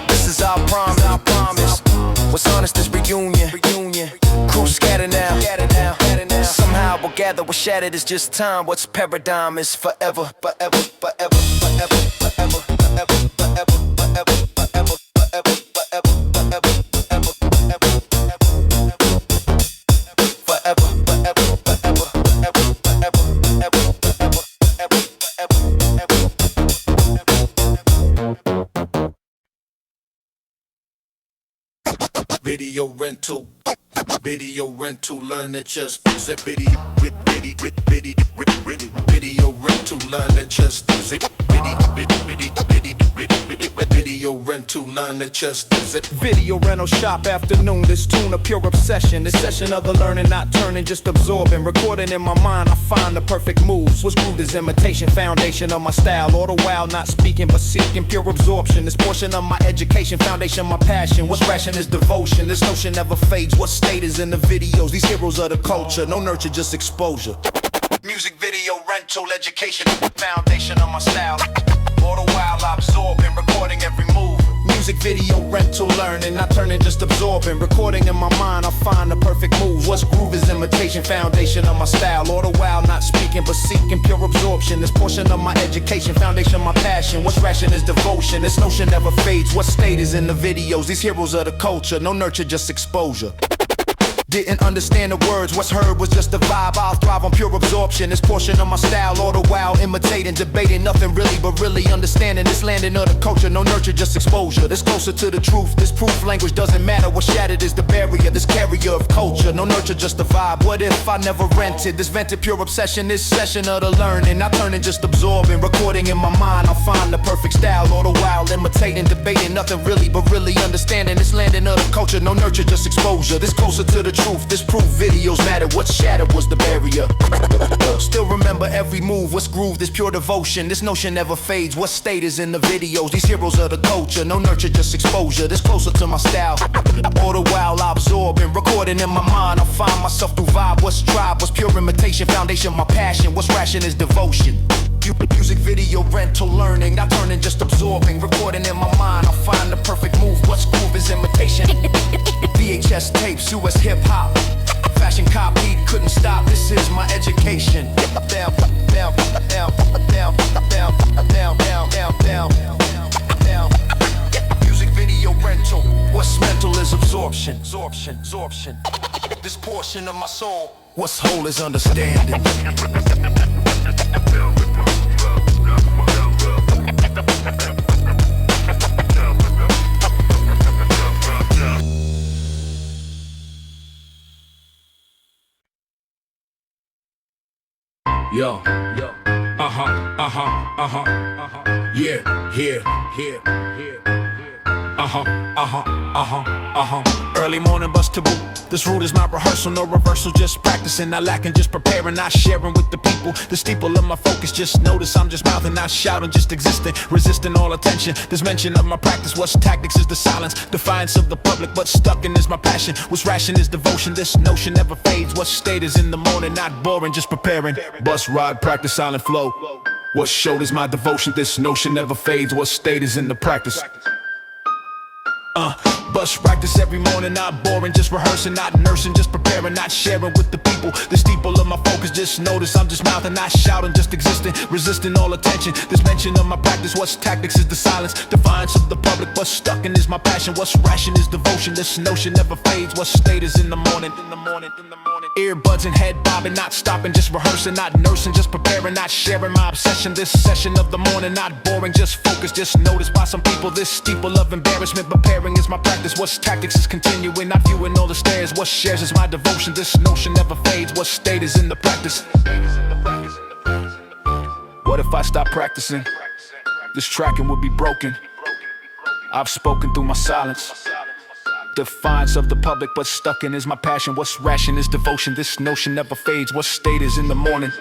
This is our promise. What's honest is reunion. Crew scatter now. Somehow we'll gather. What's shattered is just time. What's paradigm is forever. Video rental, learn it just use it. Video rental, learn it just use it. Video rental. rental, none that just does it. Video rental shop afternoon, this tune a pure obsession. This session of the learning, not turning, just absorbing. Recording in my mind, I find the perfect moves. What's grooved is imitation, foundation of my style. All the while not speaking, but seeking pure absorption. This portion of my education, foundation, my passion. What's ration is devotion. This notion never fades. What state is in the videos? These heroes of the culture. No nurture, just exposure. Music video rental education, foundation of my style. All the while I absorb and recording every move. Music video rental learning, not turning, just absorbing. Recording in my mind, I find the perfect move. What's groove is imitation, foundation of my style. All the while not speaking, but seeking pure absorption. This portion of my education, foundation of my passion. What's ration is devotion. This notion never fades. What state is in the videos? These heroes of the culture. No nurture, just exposure. Didn't understand the words, what's heard was just a vibe. I'll thrive on pure absorption. This portion of my style, all the while imitating, debating, nothing really, but really understanding. This landing of the culture, no nurture, just exposure. This closer to the truth, this proof language doesn't matter. What shattered is the barrier, this carrier of culture. No nurture, just a vibe. What if I never rented? This vented pure obsession, this session of the learning. Not turning, just absorbing, recording in my mind. I'll find the perfect style, all the while imitating, debating, nothing really, but really understanding. This landing of the culture, no nurture, just exposure. This closer to the truth, this proof videos matter. What shattered was the barrier. Still remember every move, what's groove, this pure devotion. This notion never fades, what state is in the videos. These heroes of the culture, no nurture, just exposure. This closer to my style, all the while I absorb and recording in my mind. I find myself through vibe, what's tribe, what's pure imitation, foundation, my passion. What's ration is devotion. Music video rental learning, not turning, just absorbing. Recording in my mind, I find the perfect move. What's groove is imitation. VHS tapes, US hip hop, fashion copy, couldn't stop. This is my education. Down, down, down, down, down, down, down, down, down, down. Music video rental, what's mental is absorption, absorption, absorption. This portion of my soul, what's whole is understanding. Yo, yeah, Early morning bus to boot. This route is my rehearsal, no reversal, just practicing. Not lacking, just preparing, not sharing with the people. The steeple of my focus, just notice I'm just mouthing, not shouting, just existing, resisting all attention. This mention of my practice, what's tactics is the silence, defiance of the public, but stuck in is my passion. What's ration is devotion, this notion never fades. What state is in the morning, not boring, just preparing. Bus ride, practice, silent flow. What showed is my devotion, this notion never fades. What state is in the practice? Bus practice every morning, not boring, just rehearsing, not nursing, just preparing, not sharing with the people. The steeple of my focus, just notice I'm just mouthing, not shouting, just existing, resisting all attention. This mention of my practice, what's tactics is the silence, defiance of the public, what's stuck in is my passion. What's ration is devotion, this notion never fades. What state is in the morning, in the morning, in the morning. Earbuds and head bobbing, not stopping, just rehearsing, not nursing, just preparing, not sharing my obsession. This session of the morning, not boring, just focus, just notice by some people. This steeple of embarrassment, preparing is my practice. What's tactics is continuing, not viewing all the stairs. What shares is my devotion, this notion never fades. What state is in the practice? What if I stop practicing? This tracking would be broken. I've spoken through my silence. Defiance of the public, but stuck in is my passion. What's ration is devotion, this notion never fades. What state is in the morning?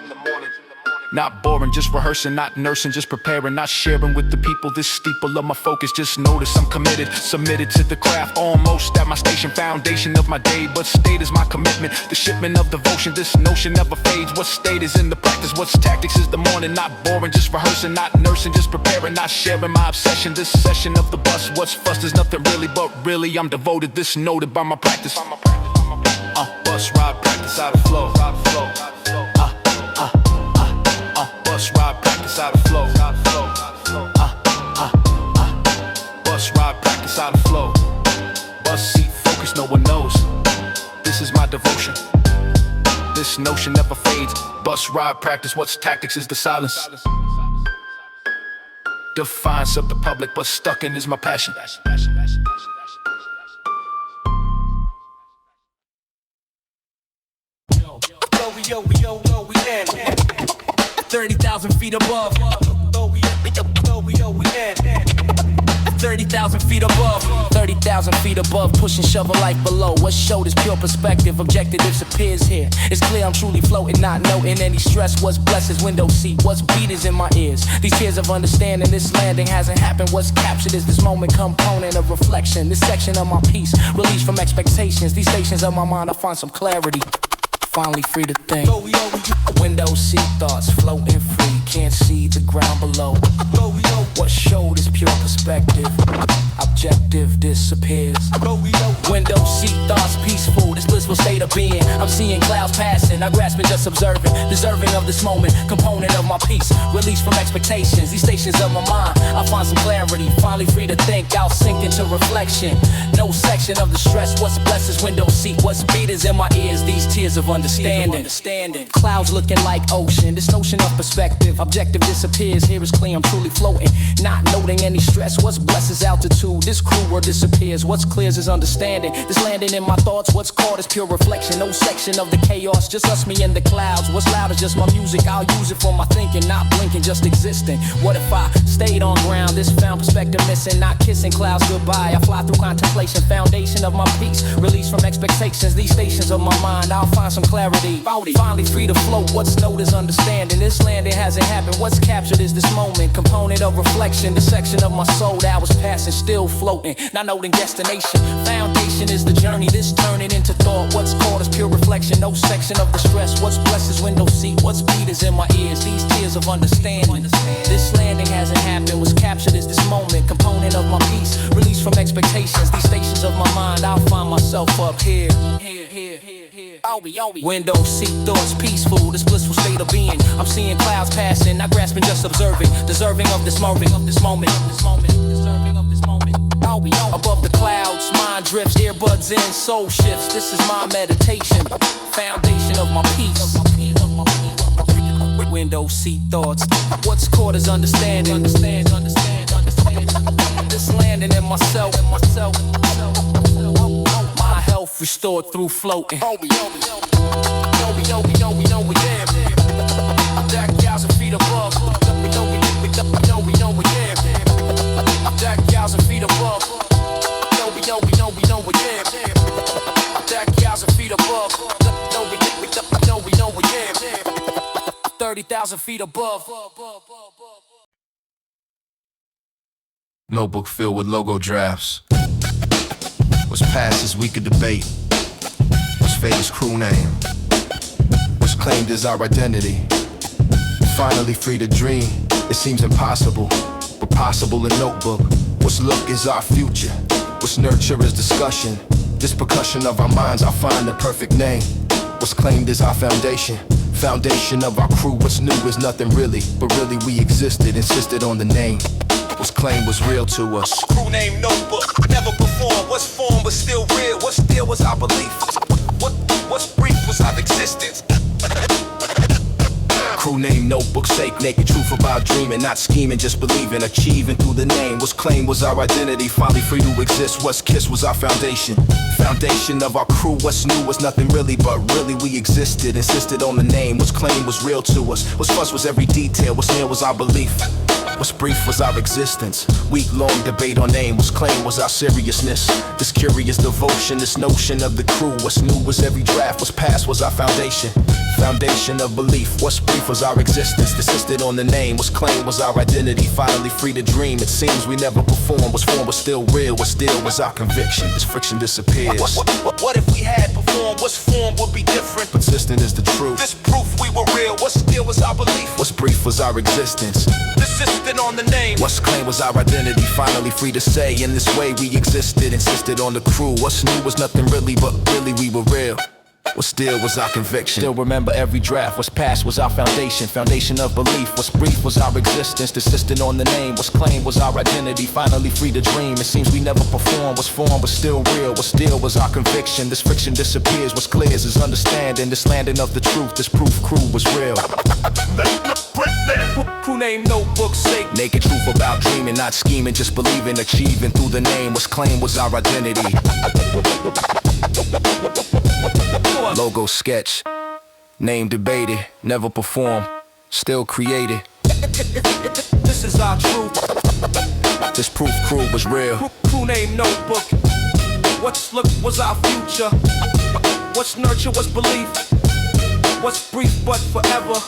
Not boring, just rehearsing, not nursing, just preparing, not sharing with the people. This steeple of my focus, just notice I'm committed, submitted to the craft, almost at my station, foundation of my day. But state is my commitment, the shipment of devotion, this notion never fades. What state is in the practice? What's tactics is the morning? Not boring, just rehearsing, not nursing, just preparing, not sharing my obsession. This session of the bus, what's fuss is nothing really, but really I'm devoted, this noted by my practice. Bus ride, practice out of flow. Bus ride, practice out of flow. Bus ride, practice out of flow. Bus seat focus, no one knows. This is my devotion. This notion never fades. Bus ride, practice, what's tactics is the silence. Defiance of the public, but stuck in is my passion. We in 30,000 feet above. We in 30,000 feet above. 30,000 feet above, pushing shovel life below. What's showed is pure perspective, objective disappears here. It's clear I'm truly floating, not noting any stress. What's blessed is window seat, what's beat is in my ears. These tears of understanding, this landing hasn't happened. What's captured is this moment component of reflection. This section of my piece, released from expectations. These stations of my mind, I find some clarity. Finally free to think. Window seat thoughts floating free. Can't see the ground below. What showed is pure perspective. Objective disappears. Window seat thoughts peaceful. This blissful state of being. I'm seeing clouds passing. I grasp and just observing. Deserving of this moment. Component of my peace. Released from expectations. These stations of my mind. I find some clarity. Finally free to think. I'll sink into reflection. No section of the stress. What's blessed is window seat. What's beat is in my ears. These tears of understanding. Clouds looking like ocean. This notion of perspective. Objective disappears. Here is clear. I'm truly floating. Not noting any stress. What's blessed is altitude. This crew word disappears. What's clear is understanding. This landing in my thoughts. What's caught is pure reflection. No section of the chaos. Just us, me, and the clouds. What's loud is just my music. I'll use it for my thinking. Not blinking, just existing. What if I stayed on ground? This found perspective missing. Not kissing clouds goodbye. I fly through contemplation. Foundation of my peace. Released from expectations. These stations of my mind. I'll find some clarity. Finally free to float. What's known is understanding. This landing hasn't happened. What's captured is this moment. Component of reflection. The section of my soul that was passing. Still floating. Not noting destination. Foundation is the journey. This turning into thought. What's called is pure reflection. No section of the stress. What's blessed is window seat. What's beat is in my ears. These tears of understanding. This landing hasn't happened. What's captured is this moment. Component of my peace. Released from expectations. These stations of my mind. I'll find myself up here. Window seat thoughts peaceful. This blissful state of being. I'm seeing clouds passing. Not grasping, just observing. Deserving of this moment. Deserving of this moment. Above the clouds, mind drifts, earbuds in, soul shifts. This is my meditation, foundation of my peace. Window seat thoughts. What's caught is understanding. This landing in myself. My health restored through floating. I'm 1,000 feet above. We know we there. I'm 1,000 feet above. We know we there. I'm 1,000 feet above. We know we there. 30,000 feet above. Notebook filled with logo drafts. What's past is we could debate. What's fate is crew name. What's claimed is our identity. Finally free to dream. It seems impossible, but possible in notebook. What's look is our future. What's nurture is discussion. This percussion of our minds, I'll find the perfect name. What's claimed is our foundation. Foundation of our crew. What's new is nothing really, but really we existed, insisted on the name. What's claimed was real to us. Crew name notebook, never performed. What's formed but still real? What still was our belief? What's brief was our existence? Crew name notebook sake, naked truth about dreaming, not scheming, just believing, achieving through the name. What's claimed was our identity, finally free to exist. What's kissed was our foundation. Foundation of our crew. What's new was nothing really, but really we existed, insisted on the name. What's claimed was real to us. What's fuss was every detail. What's near was our belief. What's brief was our existence. Week-long debate on name. What's claimed was our seriousness. This curious devotion, this notion of the crew. What's new was every draft. What's past was our foundation. Foundation of belief. What's brief was our existence. Insisted on the name. What's claimed was our identity. Finally free to dream. It seems we never performed. What's formed was still real. What still was our conviction. This friction disappears. What if we had performed? What's formed would be different. Persistent is the truth. This proof we were real. What still was our belief? What's brief was our existence. Insisted on the name. What's claimed was our identity. Finally free to say. In this way we existed. Insisted on the crew. What's new was nothing really, but really we were real. What still was our conviction. Still remember every draft. What's past was our foundation. Foundation of belief. What's brief was our existence. Insisted on the name. What's claimed was our identity. Finally free to dream. It seems we never performed. What's formed was still real. What still was our conviction. This friction disappears. What's clear is understanding. This landing of the truth. This proof crew was real. Crew name notebook sake. Naked truth about dreaming, not scheming, just believing, achieving through the name. What's claimed was our identity. Logo sketch, name debated, never performed, still created. This is our truth. This proof crew was real. Crew name notebook. What's look was our future. What's nurture, what's belief. What's brief but forever.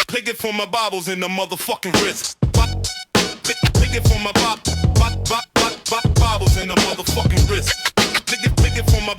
Pick it for my bobbles in the motherfucking wrist. Pick it for my bobbles in the motherfucking wrist. Pick it for my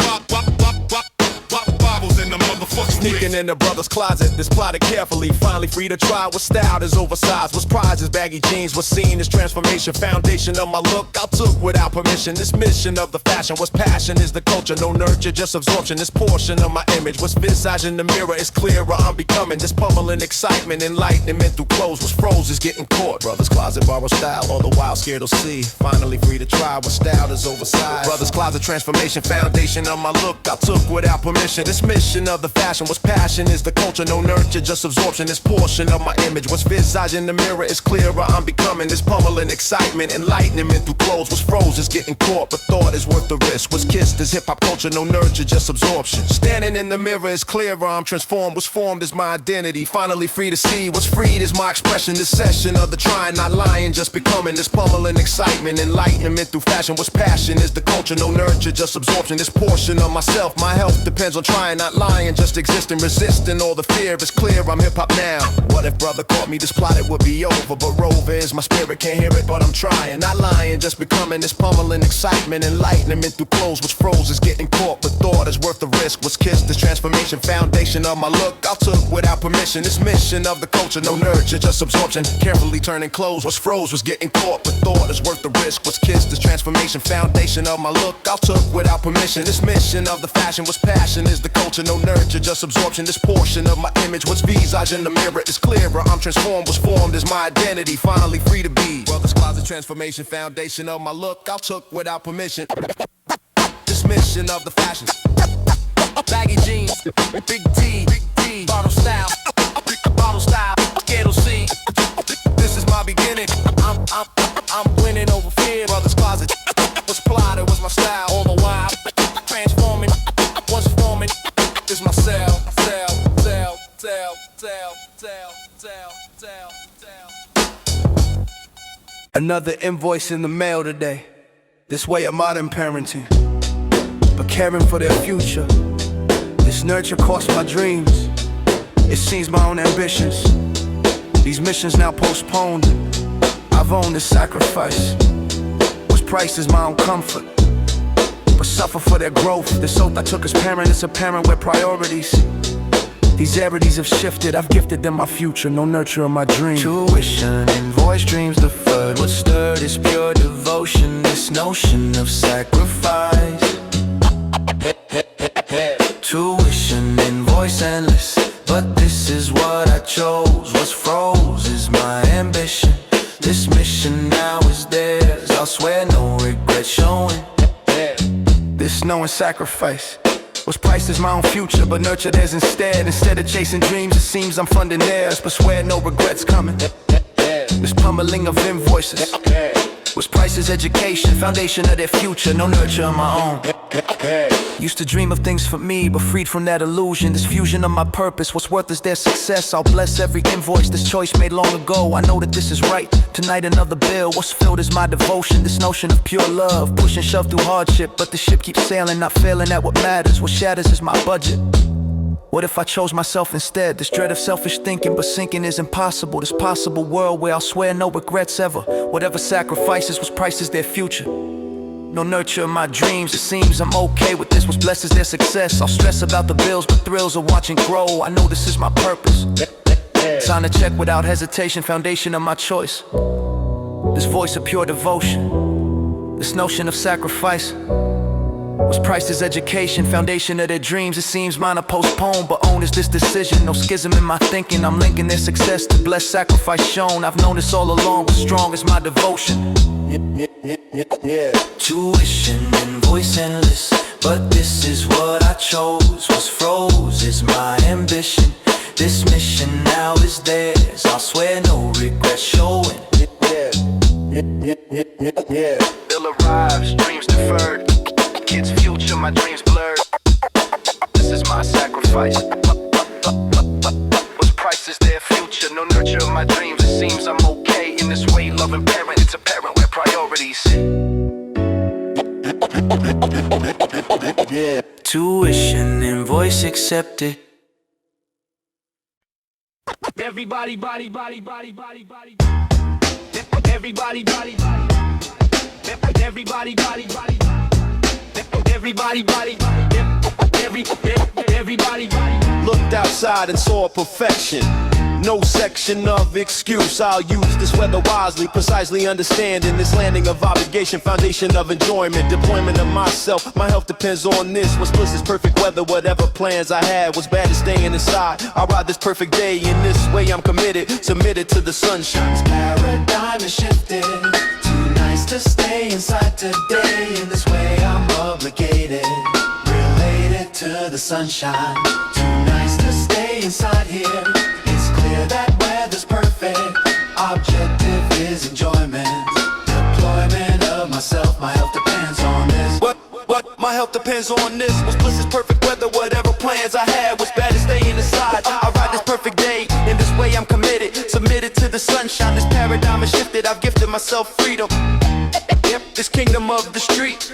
bobbles in the motherfucking Sneaking in the brother's closet, this plotted carefully. Finally free to try what's styled is oversized. What's prized is baggy jeans. What's seen is transformation. Foundation of my look I took without permission. This mission of the fashion. What's passion is the culture. No nurture, just absorption. This portion of my image. What's visage in the mirror is clearer. I'm becoming this pummeling excitement. Enlightenment through clothes. What's froze is getting caught. Brother's closet borrow style. All the while scared to see. Finally free to try what's styled is oversized. Brother's closet transformation. Foundation of my look I took without permission. This mission of the fashion. What's passion is the culture. No nurture, just absorption. This portion of my image. What's visage in the mirror is clearer. I'm becoming this pummeling excitement. Enlightenment through clothes. What's froze is getting caught, but thought is worth the risk. What's kissed is hip-hop culture. No nurture, just absorption. Standing in the mirror is clearer. I'm transformed. What's formed is my identity. Finally free to see. What's freed is my expression. This session of the trying, not lying, just becoming this pummeling excitement. Enlightenment through fashion. What's passion is the culture. No nurture, just absorption. This portion of myself. My health depends on trying, not lying, just existing, resisting all the fear. It's clear I'm hip-hop now. What if brother caught me? This plot it would be over. But rover is my spirit, can't hear it, but I'm trying. Not lying, just becoming this pummeling excitement. Enlightenment through clothes. What's froze is getting caught, but thought is worth the risk. What's kissed is transformation. Foundation of my look I took without permission. This mission of the culture. No nurture, just absorption. Carefully turning clothes. What's froze was getting caught, but thought is worth the risk. What's kissed is transformation. Foundation of my look I took without permission. This mission of the fashion. What's passion is the culture. No nurture, just absorption. This portion of my image. What's visage in the mirror is clearer. I'm transformed. What's formed is my identity. Finally free to be. Brother's closet transformation. Foundation of my look I took without permission. This mission of the fashion. Baggy jeans, big D, bottle style, Skittle C. This is my beginning. I'm winning over fear. Brother's closet was plotted, was my style. All the while transforming, what's forming is my cell. Another invoice in the mail today. This way of modern parenting, but caring for their future. This nurture cost my dreams. It seems my own ambitions. These missions now postponed. I've owned this sacrifice. What's price is my own comfort, but suffer for their growth. This oath I took as parent, it's apparent where priorities. These arities have shifted, I've gifted them my future. No nurture of my dream. Tuition, invoice, dreams deferred. What stirred is pure devotion. This notion of sacrifice. Tuition, invoice, endless. But this is what I chose. What's froze is my ambition. This mission now is theirs. I'll swear no regret showing. This knowing sacrifice. What's priced is my own future, but nurture theirs instead. Instead of chasing dreams, it seems I'm funding theirs. But swear no regrets coming. This pummeling of invoices. What's priced is education, foundation of their future. No nurture of my own. Used to dream of things for me, but freed from that illusion. This fusion of my purpose, what's worth is their success. I'll bless every invoice, this choice made long ago. I know that this is right, tonight another bill. What's filled is my devotion, this notion of pure love. Push and shove through hardship, but the ship keeps sailing. Not failing at what matters, what shatters is my budget. What if I chose myself instead? This dread of selfish thinking, but sinking is impossible. This possible world where I'll swear no regrets ever. Whatever sacrifices, what's priced is their future. No nurture of my dreams, it seems I'm okay with this. What's blessed is their success. I'll stress about the bills, but thrills of watching grow. I know this is my purpose. Sign a check without hesitation, foundation of my choice. This voice of pure devotion. This notion of sacrifice. What's priced is education, foundation of their dreams. It seems mine are postponed, but own is this decision. No schism in my thinking, I'm linking their success to blessed sacrifice shown. I've known this all along, what's strong is my devotion. Tuition, invoice, endless. But this is what I chose. What's froze is my ambition. This mission now is theirs. I'll swear no regret showing. Bill arrives, dreams deferred. Kids' future, my dreams blurred. This is sacrifice. What's price is their future, no nurture of my dreams. It seems I'm okay in this way, loving parent. It's apparent where priorities. Yeah. Tuition invoice accepted. Everybody, body, body, body, body, body. Everybody, body, body. Everybody, body, body. Everybody, body. Everybody, body. Looked outside and saw perfection. No section of excuse. I'll use this weather wisely, precisely understanding this landing of obligation, foundation of enjoyment, deployment of myself. My health depends on this. What's bliss is perfect weather. Whatever plans I had, what's bad is staying inside. I'll ride this perfect day. In this way I'm committed, submitted to the sunshine. This paradigm is shifted. Too nice to stay inside today. In this way I'm obligated, related to the sunshine. Too nice to stay inside here. It's clear that weather's perfect. Objective is enjoyment. Deployment of myself. My health depends on this. What? My health depends on this. What's bliss is perfect weather. Whatever plans I had, what's bad is staying inside. I'll ride this perfect day. In this way I'm committed, submitted to the sunshine. This paradigm is shifted. I've gifted myself freedom. Yep, this kingdom of the street.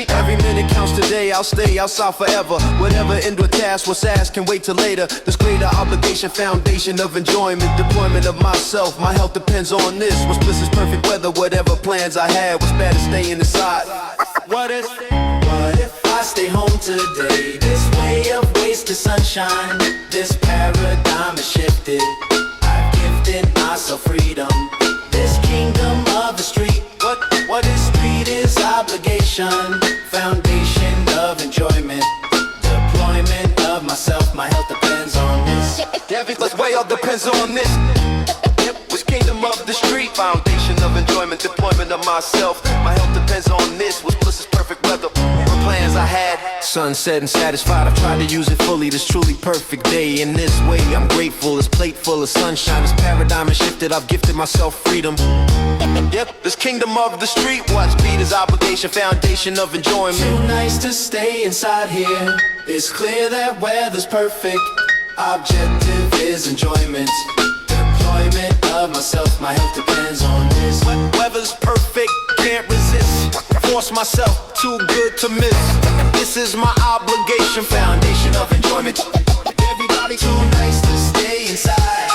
Every minute counts today. I'll stay outside forever. Whatever indoor task was asked can wait till later. This greater obligation, foundation of enjoyment, deployment of myself. My health depends on this. What's bliss is perfect weather. Whatever plans I had, what's bad is staying inside. What if I stay home today? This way of wasted sunshine. This paradigm is shifted. I've gifted myself freedom. This kingdom of the street. What is street is obligation. Foundation of enjoyment. Deployment of myself. My health depends on this. Everything's way all depends on this. This kingdom of the street. Foundation of enjoyment. Deployment of myself. My health depends on this. What's bliss is perfect weather. Plans I had, sunset and satisfied. I've tried to use it fully. This truly perfect day. In this way, I'm grateful. This plate full of sunshine. This paradigm is shifted. I've gifted myself freedom. Yep, this kingdom of the street. What's beat is obligation, foundation of enjoyment. Too nice to stay inside here. It's clear that weather's perfect. Objective is enjoyment. Deployment of myself. My health depends on this. Weather's perfect. Can't resist. Force myself. Too good to miss. This is my obligation, foundation of enjoyment. Everybody too nice to stay inside.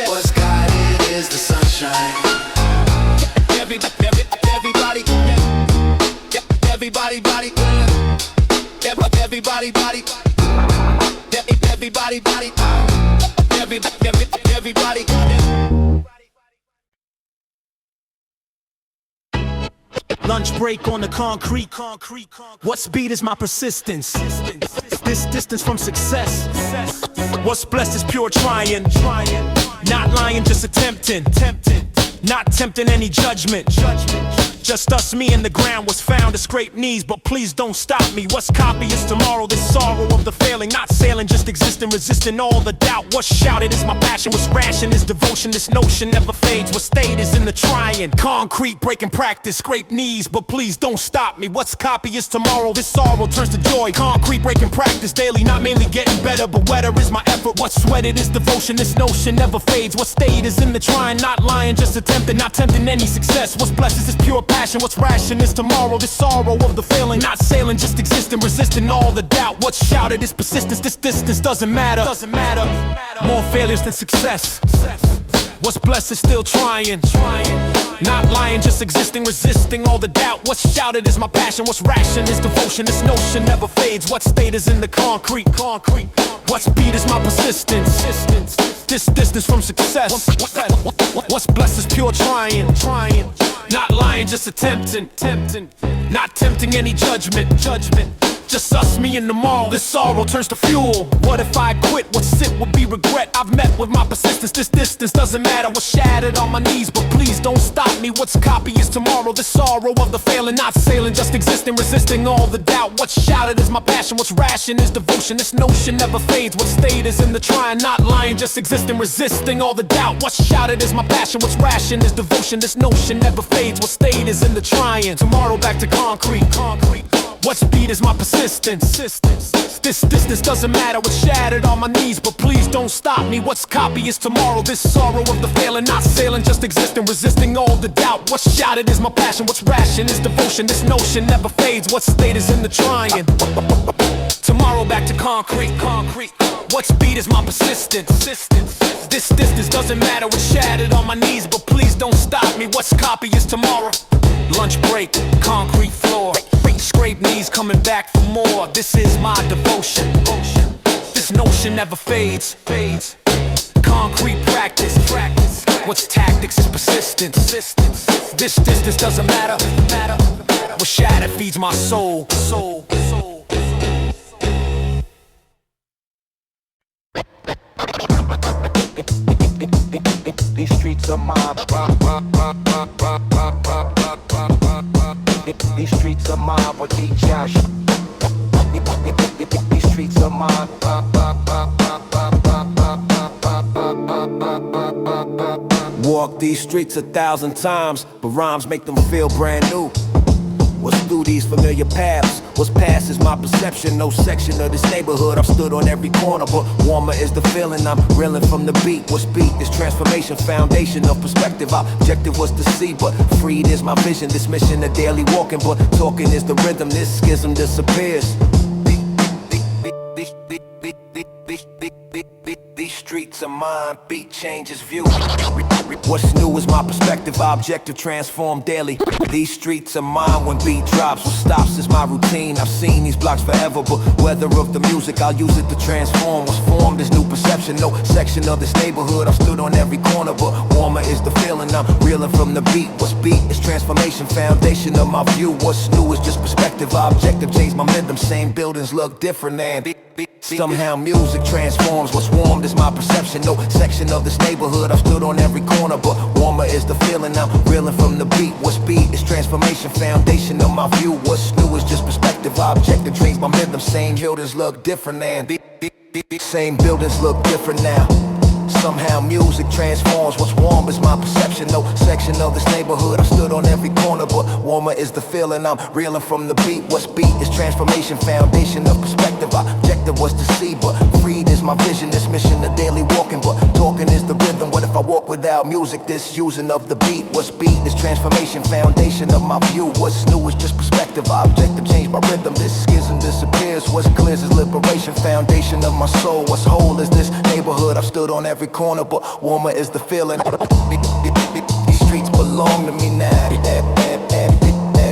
What's guided is the sunshine. Everybody, everybody, body. Everybody, body. Everybody, body. Everybody. Lunch break on the concrete. What speed is my persistence? This distance from success. What's blessed is pure trying. Not lying, just attempting. Not tempting any judgment. Just us, me, and the ground was found to scrape knees, but please don't stop me. What's copy is tomorrow, this sorrow of the failing. Not sailing, just existing, resisting all the doubt. What's shouted is my passion, what's ration is devotion. This notion never fades, what stayed is in the trying. Concrete breaking practice, scrape knees, but please don't stop me. What's copy is tomorrow, this sorrow turns to joy. Concrete breaking practice daily, not mainly getting better, but wetter is my effort. What's sweated is devotion, this notion never fades. What stayed is in the trying, not lying, just attempting, not tempting any success. What's blessed is this pure passion. What's ration is tomorrow, this sorrow of the failing. Not sailing, just existing, resisting all the doubt. What's shouted is persistence, this distance doesn't matter. More failures than success. What's blessed is still trying. Not lying, just existing, resisting all the doubt. What's shouted is my passion, what's ration is devotion. This notion never fades, what state is in the concrete. What's beat is my persistence. This distance from success. What's blessed is pure trying. Not lying, just attempting. Not tempting any judgment. Just us, me and tomorrow. This sorrow turns to fuel. What if I quit? What's it would be regret. I've met with my persistence. This distance doesn't matter. Was shattered on my knees, but please don't stop me. What's copy is tomorrow. The sorrow of the failing, not sailing, just existing, resisting all the doubt. What's shouted is my passion. What's ration is devotion. This notion never fades. What stayed is in the trying, not lying, just existing, resisting all the doubt. What's shouted is my passion. What's ration is devotion. This notion never fades. What stayed is in the trying. Tomorrow back to concrete. What's beat is my persistence. This distance doesn't matter. What's shattered on my knees, but please don't stop me. What's copy is tomorrow. This sorrow of the failing, not sailing, just existing, resisting all the doubt. What's shouted is my passion. What's ration is devotion. This notion never fades. What state is in the trying. Tomorrow back to concrete. What's beat is my persistence. This distance doesn't matter. What's shattered on my knees, but please don't stop me. What's copy is tomorrow. Lunch break, concrete floor. Scrape knees, coming back for more. This is my devotion. This notion never fades. Concrete practice. What's tactics is persistence. This distance doesn't matter. What shattered feeds my soul. These streets are mine. These streets are mine with each Josh. These streets are mine. Walk these streets 1,000 times, but rhymes make them feel brand new. What's through these familiar paths? What's past is my perception. No section of this neighborhood I've stood on every corner, but warmer is the feeling. I'm reeling from the beat. What's beat is transformation, foundation of perspective. Our objective was to see, but freed is my vision. This mission of daily walking, but talking is the rhythm. This schism disappears. These streets are mine, beat changes view. What's new is my perspective, our objective transform daily. These streets are mine when beat drops. What stops is my routine. I've seen these blocks forever, but weather of the music, I'll use it to transform. What's formed is new perception. No section of this neighborhood I've stood on every corner, but warmer is the feeling. I'm reeling from the beat. What's beat is transformation, foundation of my view. What's new is just perspective, our objective changed my rhythm. Same buildings look different and somehow music transforms. What's warmed is my perception. No section of this neighborhood I've stood on every corner, but warmer is the feeling. I'm reeling from the beat. What's beat is transformation, foundation of my view. What's new is just perspective, our objective changed my rhythm. Same buildings look different and same buildings look different now. Somehow music transforms. What's warm is my perception. No section of this neighborhood I've stood on every corner, but warmer is the feeling. I'm reeling from the beat. What's beat is transformation, foundation of perspective. Our objective was to see, but freed is my vision. This mission of daily walking, but talking is the rhythm. What if I walk without music? This using of the beat. What's beat is transformation, foundation of my view. What's new is just perspective. Our objective changed my rhythm. This schism disappears. What's clear is liberation, foundation of my soul. What's whole is this neighborhood I've stood on every corner, but warmer is the feeling. These streets belong to me now.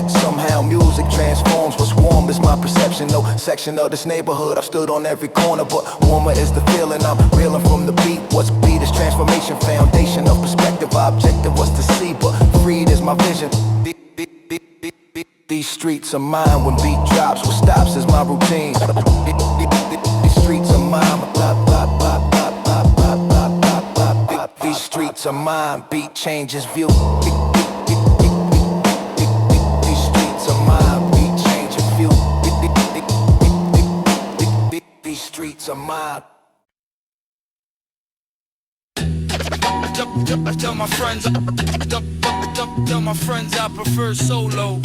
Somehow music transforms. What's warm is my perception. No section of this neighborhood I've stood on every corner, but warmer is the feeling. I'm reeling from the beat. What's beat is transformation, foundation of perspective. Our objective was to see, but freed is my vision. These streets are mine when beat drops. What stops is my routine. These streets are mine. These streets are mine, beat changes view. These streets are mine, beat changes view. These streets are mine. Tell my friends, tell my friends I prefer solo,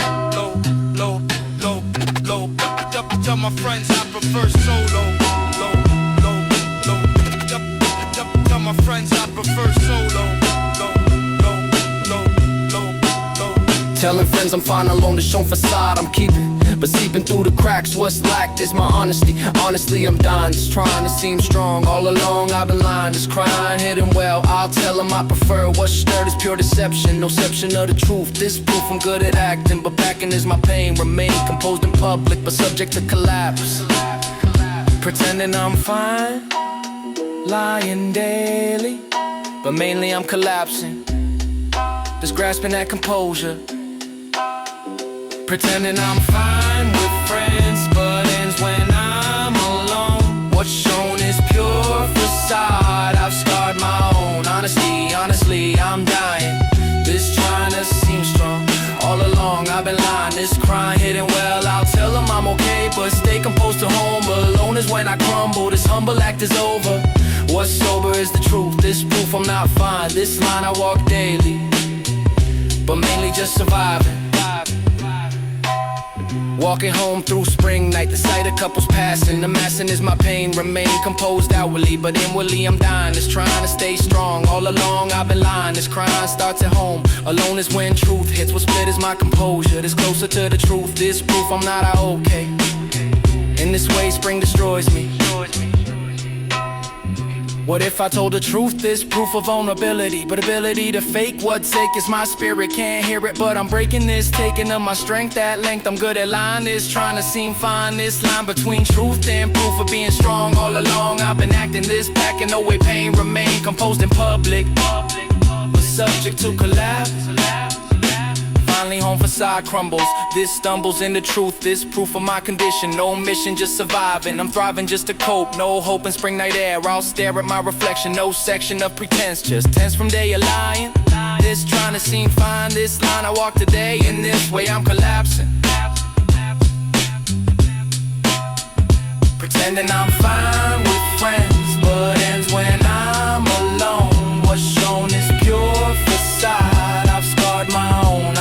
low. Tell my friends I prefer solo, low. Tell my friends I prefer solo, low. Telling friends I'm fine alone, the show facade I'm keeping, but seeping through the cracks, what's lacked is my honesty. Honestly, I'm dying, just trying to seem strong. All along I've been lying, just crying, hidden well. I'll tell them I prefer what's stirred is pure deception. No exception of the truth, this proof I'm good at acting, but backing is my pain. Remain composed in public, but subject to collapse. Pretending I'm fine, lying daily, but mainly I'm collapsing, just grasping at composure. Pretending I'm fine with friends, but in ends when I'm alone. What's shown is pure facade. I've scarred my own. Honestly, I'm dying. This trying to seem strong. All along I've been lying. This crying hidden well. I'll tell them I'm okay, but stay composed to home. Alone is when I crumble. This humble act is over. What's sober is the truth. This proof I'm not fine. This line I walk daily, but mainly just surviving. Walking home through spring night, the sight of couples passing. The massing is my pain, remain composed outwardly, but inwardly I'm dying. Just trying to stay strong. All along I've been lying. This crying starts at home. Alone is when truth hits. What split is my composure. This closer to the truth. This proof I'm not okay. In this way spring destroys me. What if I told the truth? This proof of vulnerability, but ability to fake what's sake is my spirit. Can't hear it, but I'm breaking this, taking up my strength at length. I'm good at lying this, trying to seem fine. This line between truth and proof of being strong. All along I've been acting this, packing no way pain remain. Composed in public, but subject to collapse. Finally home facade crumbles. This stumbles into truth. This proof of my condition. No mission, just surviving. I'm thriving just to cope. No hope in spring night air. I'll stare at my reflection. No section of pretense. Just tense from day of lying. This trying to seem fine. This line I walk today. In this way I'm collapsing. Pretending I'm fine with friends, but ends when I'm alone. What's shown is pure facade. I've scarred my own.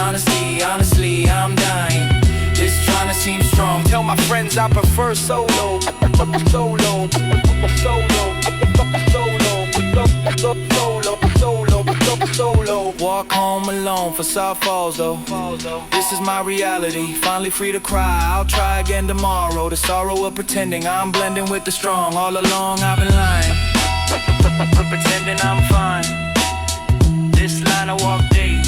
Honestly, I'm dying. This trying to seem strong. Tell my friends I prefer solo. Solo. Walk home alone, facade falls though. This is my reality. Finally free to cry. I'll try again tomorrow. The sorrow of pretending I'm blending with the strong. All along I've been lying, pretending I'm fine. This line I walk daily.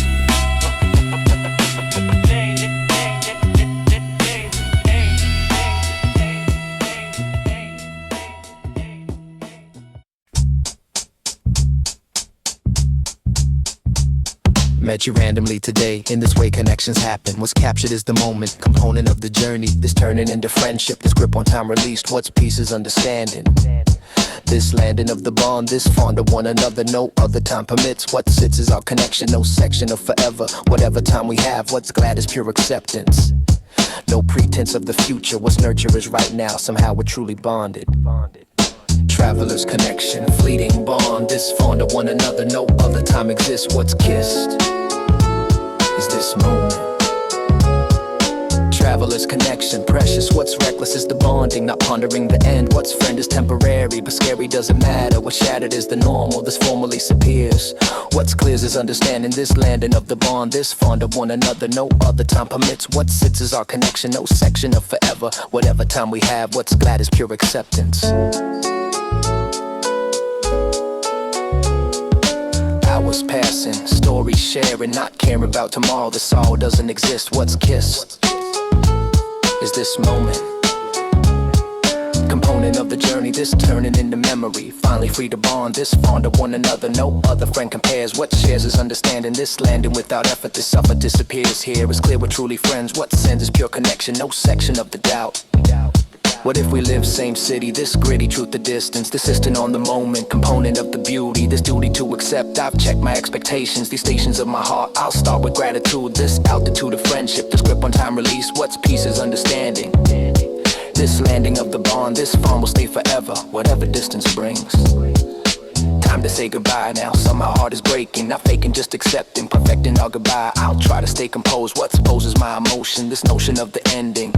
Met you randomly today, in this way connections happen. What's captured is the moment, component of the journey. This turning into friendship, this grip on time released. What's peace is understanding. This landing of the bond, this fond of one another. No other time permits, what sits is our connection. No section of forever, whatever time we have. What's glad is pure acceptance. No pretense of the future, what's nurture is right now. Somehow we're truly bonded. Traveler's connection, fleeting bond. This fond of one another, no other time exists. What's kissed is this moment. Traveler's connection, precious. What's reckless is the bonding, not pondering the end. What's friend is temporary, but scary doesn't matter. What's shattered is the normal, this formally disappears. What's clear is understanding, this landing of the bond. This fond of one another, no other time permits. What sits is our connection, no section of forever. Whatever time we have, what's glad is pure acceptance. Hours passing, stories sharing, not caring about tomorrow. The sorrow doesn't exist. What's kissed is this moment, component of the journey. This turning into memory, finally free to bond. This fond of one another, no other friend compares. What shares is understanding. This landing without effort, this suffer disappears. Here it's clear we're truly friends. What sends is pure connection, no section of the doubt. What if we live same city? This gritty truth, the distance, this instant on the moment, component of the beauty. This duty to accept, I've checked my expectations. These stations of my heart, I'll start with gratitude. This altitude of friendship, this grip on time release. What's peace is understanding. This landing of the bond, this farm will stay forever, whatever distance brings. Time to say goodbye now, somehow heart is breaking. Not faking, just accepting, perfecting our goodbye. I'll try to stay composed, what supposes my emotion. This notion of the ending,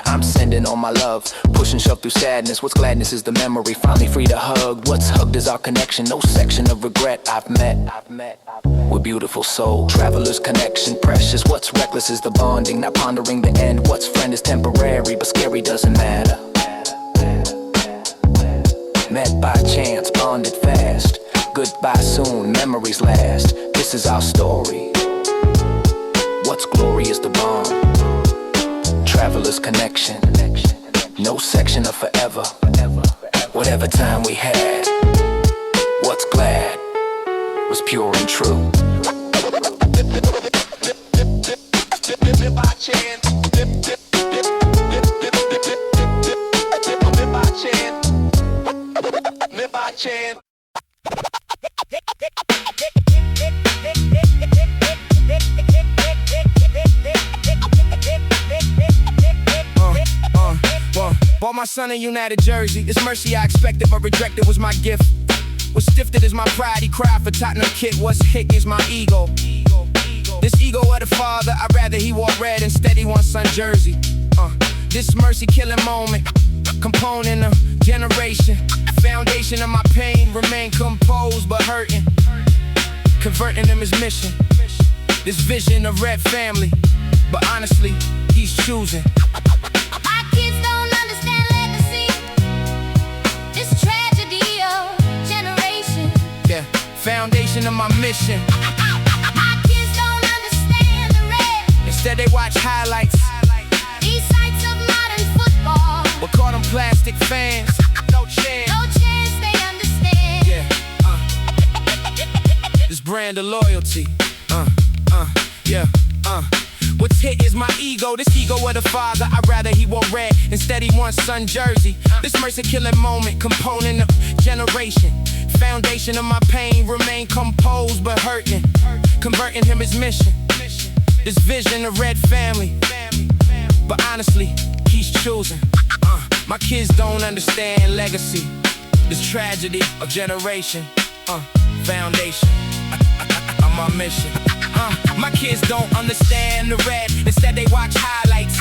I'm sending all my love, push and shove through sadness. What's gladness is the memory, finally free to hug. What's hugged is our connection, no section of regret. I've met, we're beautiful soul. Traveler's connection, precious. What's reckless is the bonding, not pondering the end. What's friend is temporary, but scary doesn't matter. Met by chance, bonded fast. Goodbye soon, memories last. This is our story. What's glory is the bond. Traveler's connection, no section of forever. Whatever time we had, what's glad was pure and true. my son in United Jersey. It's mercy I expected, but rejected was my gift. Was stifted as my pride, he cried for Tottenham kit. What's hick is my ego. This ego of the father, I'd rather he wore red instead he won son jersey. This mercy killing moment, component of generation. Foundation of my pain, remain composed but hurting. Converting him his mission. This vision of red family, but honestly, he's choosing. My kids don't understand legacy. This tragedy of generation. Yeah, foundation of my mission. My kids don't understand the red. Instead they watch highlights. These sights of modern football. We'll call them plastic fans. No chance. No chance they understand. Yeah, this brand of loyalty. What's hit is my ego, this ego of the father. I'd rather he wore red instead he won son jersey. This mercy killing moment, component of generation. Foundation of my pain, remain composed but hurting. Converting him his mission. This vision of red family, but honestly, he's choosing. My kids don't understand legacy. This tragedy of generation. Foundation of my mission. My kids don't understand the red. Instead they watch highlights.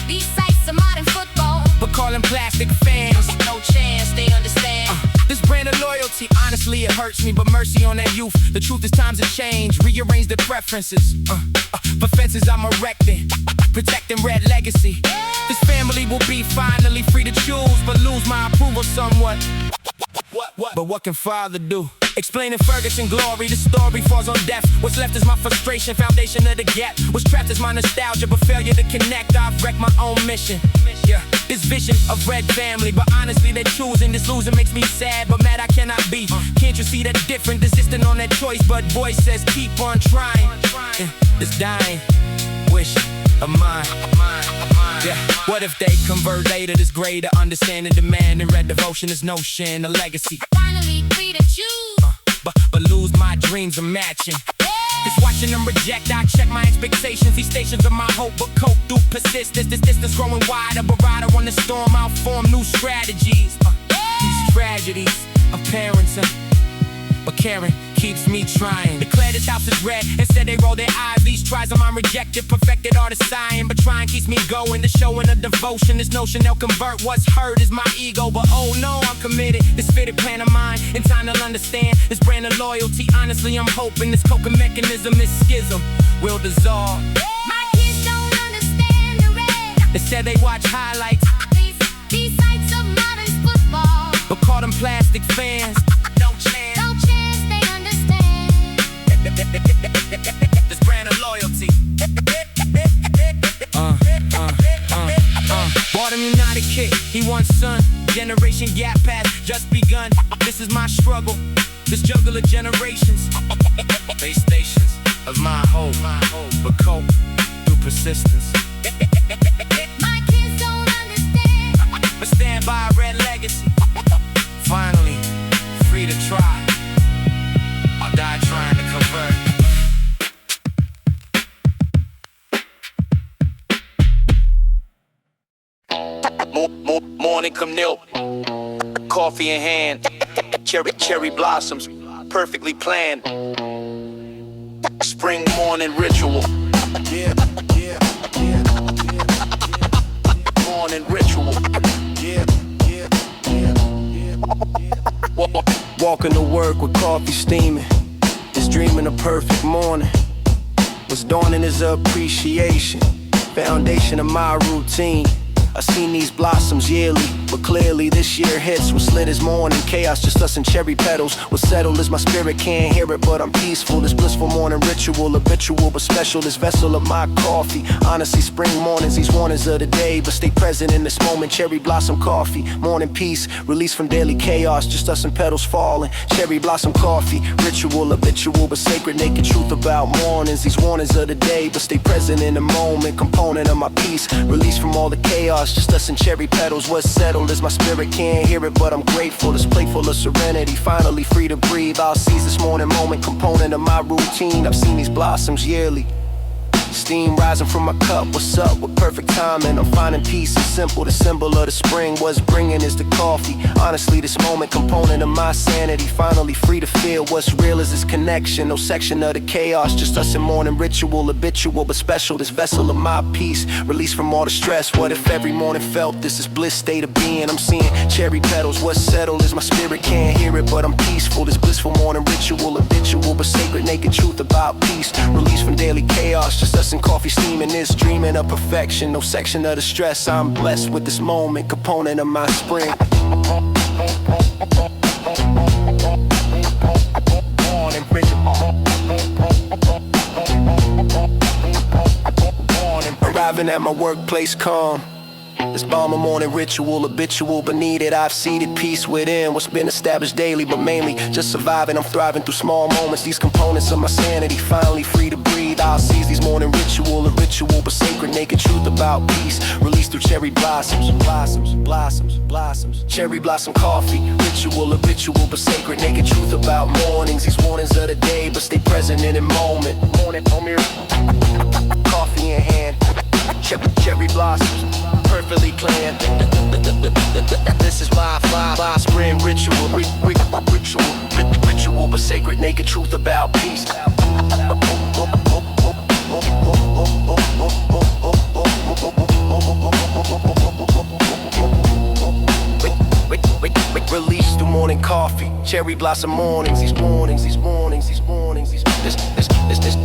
These sights of modern football. But call them plastic fans. No chance they understand. This brand of loyalty, honestly it hurts me. But mercy on that youth. The truth is times have changed. Rearrange the preferences. For fences I'm erecting. Protecting red legacy. This family will be finally free to choose. But lose my approval somewhat. But what can father do? Explaining Ferguson glory, the story falls on deaf. What's left is my frustration, foundation of the gap. What's trapped is my nostalgia, but failure to connect. I've wrecked my own mission. Yeah, this vision of red family, but honestly they're choosing. This losing makes me sad, but mad I cannot be. Can't you see that different, desisting on that choice? But voice says keep on trying. Yeah, this dying wish of mine. Yeah, what if they convert later? This greater understanding, demand, and red devotion is notion, a legacy. Finally free to choose. But lose my dreams of matching. It's watching them reject, I check my expectations. These stations of my hope, but cope through persistence. This distance growing wider, but rider on the storm, I'll form new strategies. These tragedies of parents, but caring keeps me trying. Declare this house is red, instead they roll their eyes. These tries of mine rejected, perfected art of science. But trying keeps me going, the showing of devotion. This notion they'll convert what's hurt is my ego. But oh no, I'm committed, this fitted plan of mine. In time they'll understand, this brand of loyalty. Honestly, I'm hoping this coping mechanism, this schism will dissolve. My kids don't understand the red. Instead they watch highlights. These sights of modern football. But call them plastic fans. No chance they understand. This brand of loyalty. Bought him United kit, he won son. Generation gap path just begun. This is my struggle, this juggle of generations. Base stations of my hope, but cope through persistence. My kids don't understand. But stand by a red legacy. Finally, free to try. I'll die trying to convert. Morning come nil, coffee in hand, cherry blossoms, perfectly planned. Spring morning ritual. Morning ritual. Walking to work with coffee steaming, just dreaming a perfect morning. What's dawning is appreciation, foundation of my routine. I seen these blossoms yearly, but clearly this year hits was lit as morning. Chaos, just us and cherry petals. What's settled is my spirit can't hear it, but I'm peaceful. This blissful morning ritual, habitual but special. This vessel of my coffee. Honestly, spring mornings, these warnings of the day, but stay present in this moment. Cherry blossom coffee, morning peace, release from daily chaos. Just us and petals falling. Cherry blossom coffee, ritual, habitual but sacred. Naked truth about mornings, these warnings of the day, but stay present in the moment. Component of my peace, release from all the chaos. Just us and cherry petals. What's settled is my spirit can't hear it, but I'm grateful. This plate full of serenity, finally free to breathe. I'll seize this morning moment, component of my routine. I've seen these blossoms yearly, Steam rising from my cup, what's up with perfect timing? I'm finding peace is simple, the symbol of the spring. What's bringing is the coffee. Honestly, this moment, component of my sanity. Finally free to feel what's real is this connection. No section of the chaos, just us in morning ritual. Habitual but special, this vessel of my peace. Release from all the stress. What if every morning felt this is bliss state of being? I'm seeing cherry petals, what's settled is my spirit can't hear it, but I'm peaceful. This blissful morning ritual, habitual but sacred, naked truth about peace. Release from daily chaos, just us and coffee steaming this, dreaming of perfection. No section of the stress, I'm blessed with this moment, component of my spring. Arriving at my workplace calm. This bomb a morning ritual, habitual, beneath it I've seeded peace within what's been established daily, but mainly just surviving. I'm thriving through small moments, these components of my sanity. Finally free to breathe, I'll seize these morning ritual, a ritual but sacred, naked truth about peace. Released through cherry blossoms, blossoms, blossoms, blossoms. Cherry blossom coffee, ritual, a ritual but sacred, naked truth about mornings. These warnings of the day, but stay present in the moment. Morning, coffee in hand, cherry blossoms, perfectly clean. This is my spring ritual, ritual but sacred, naked truth about peace. Release through morning coffee, cherry blossom mornings. These mornings, these mornings, these mornings, this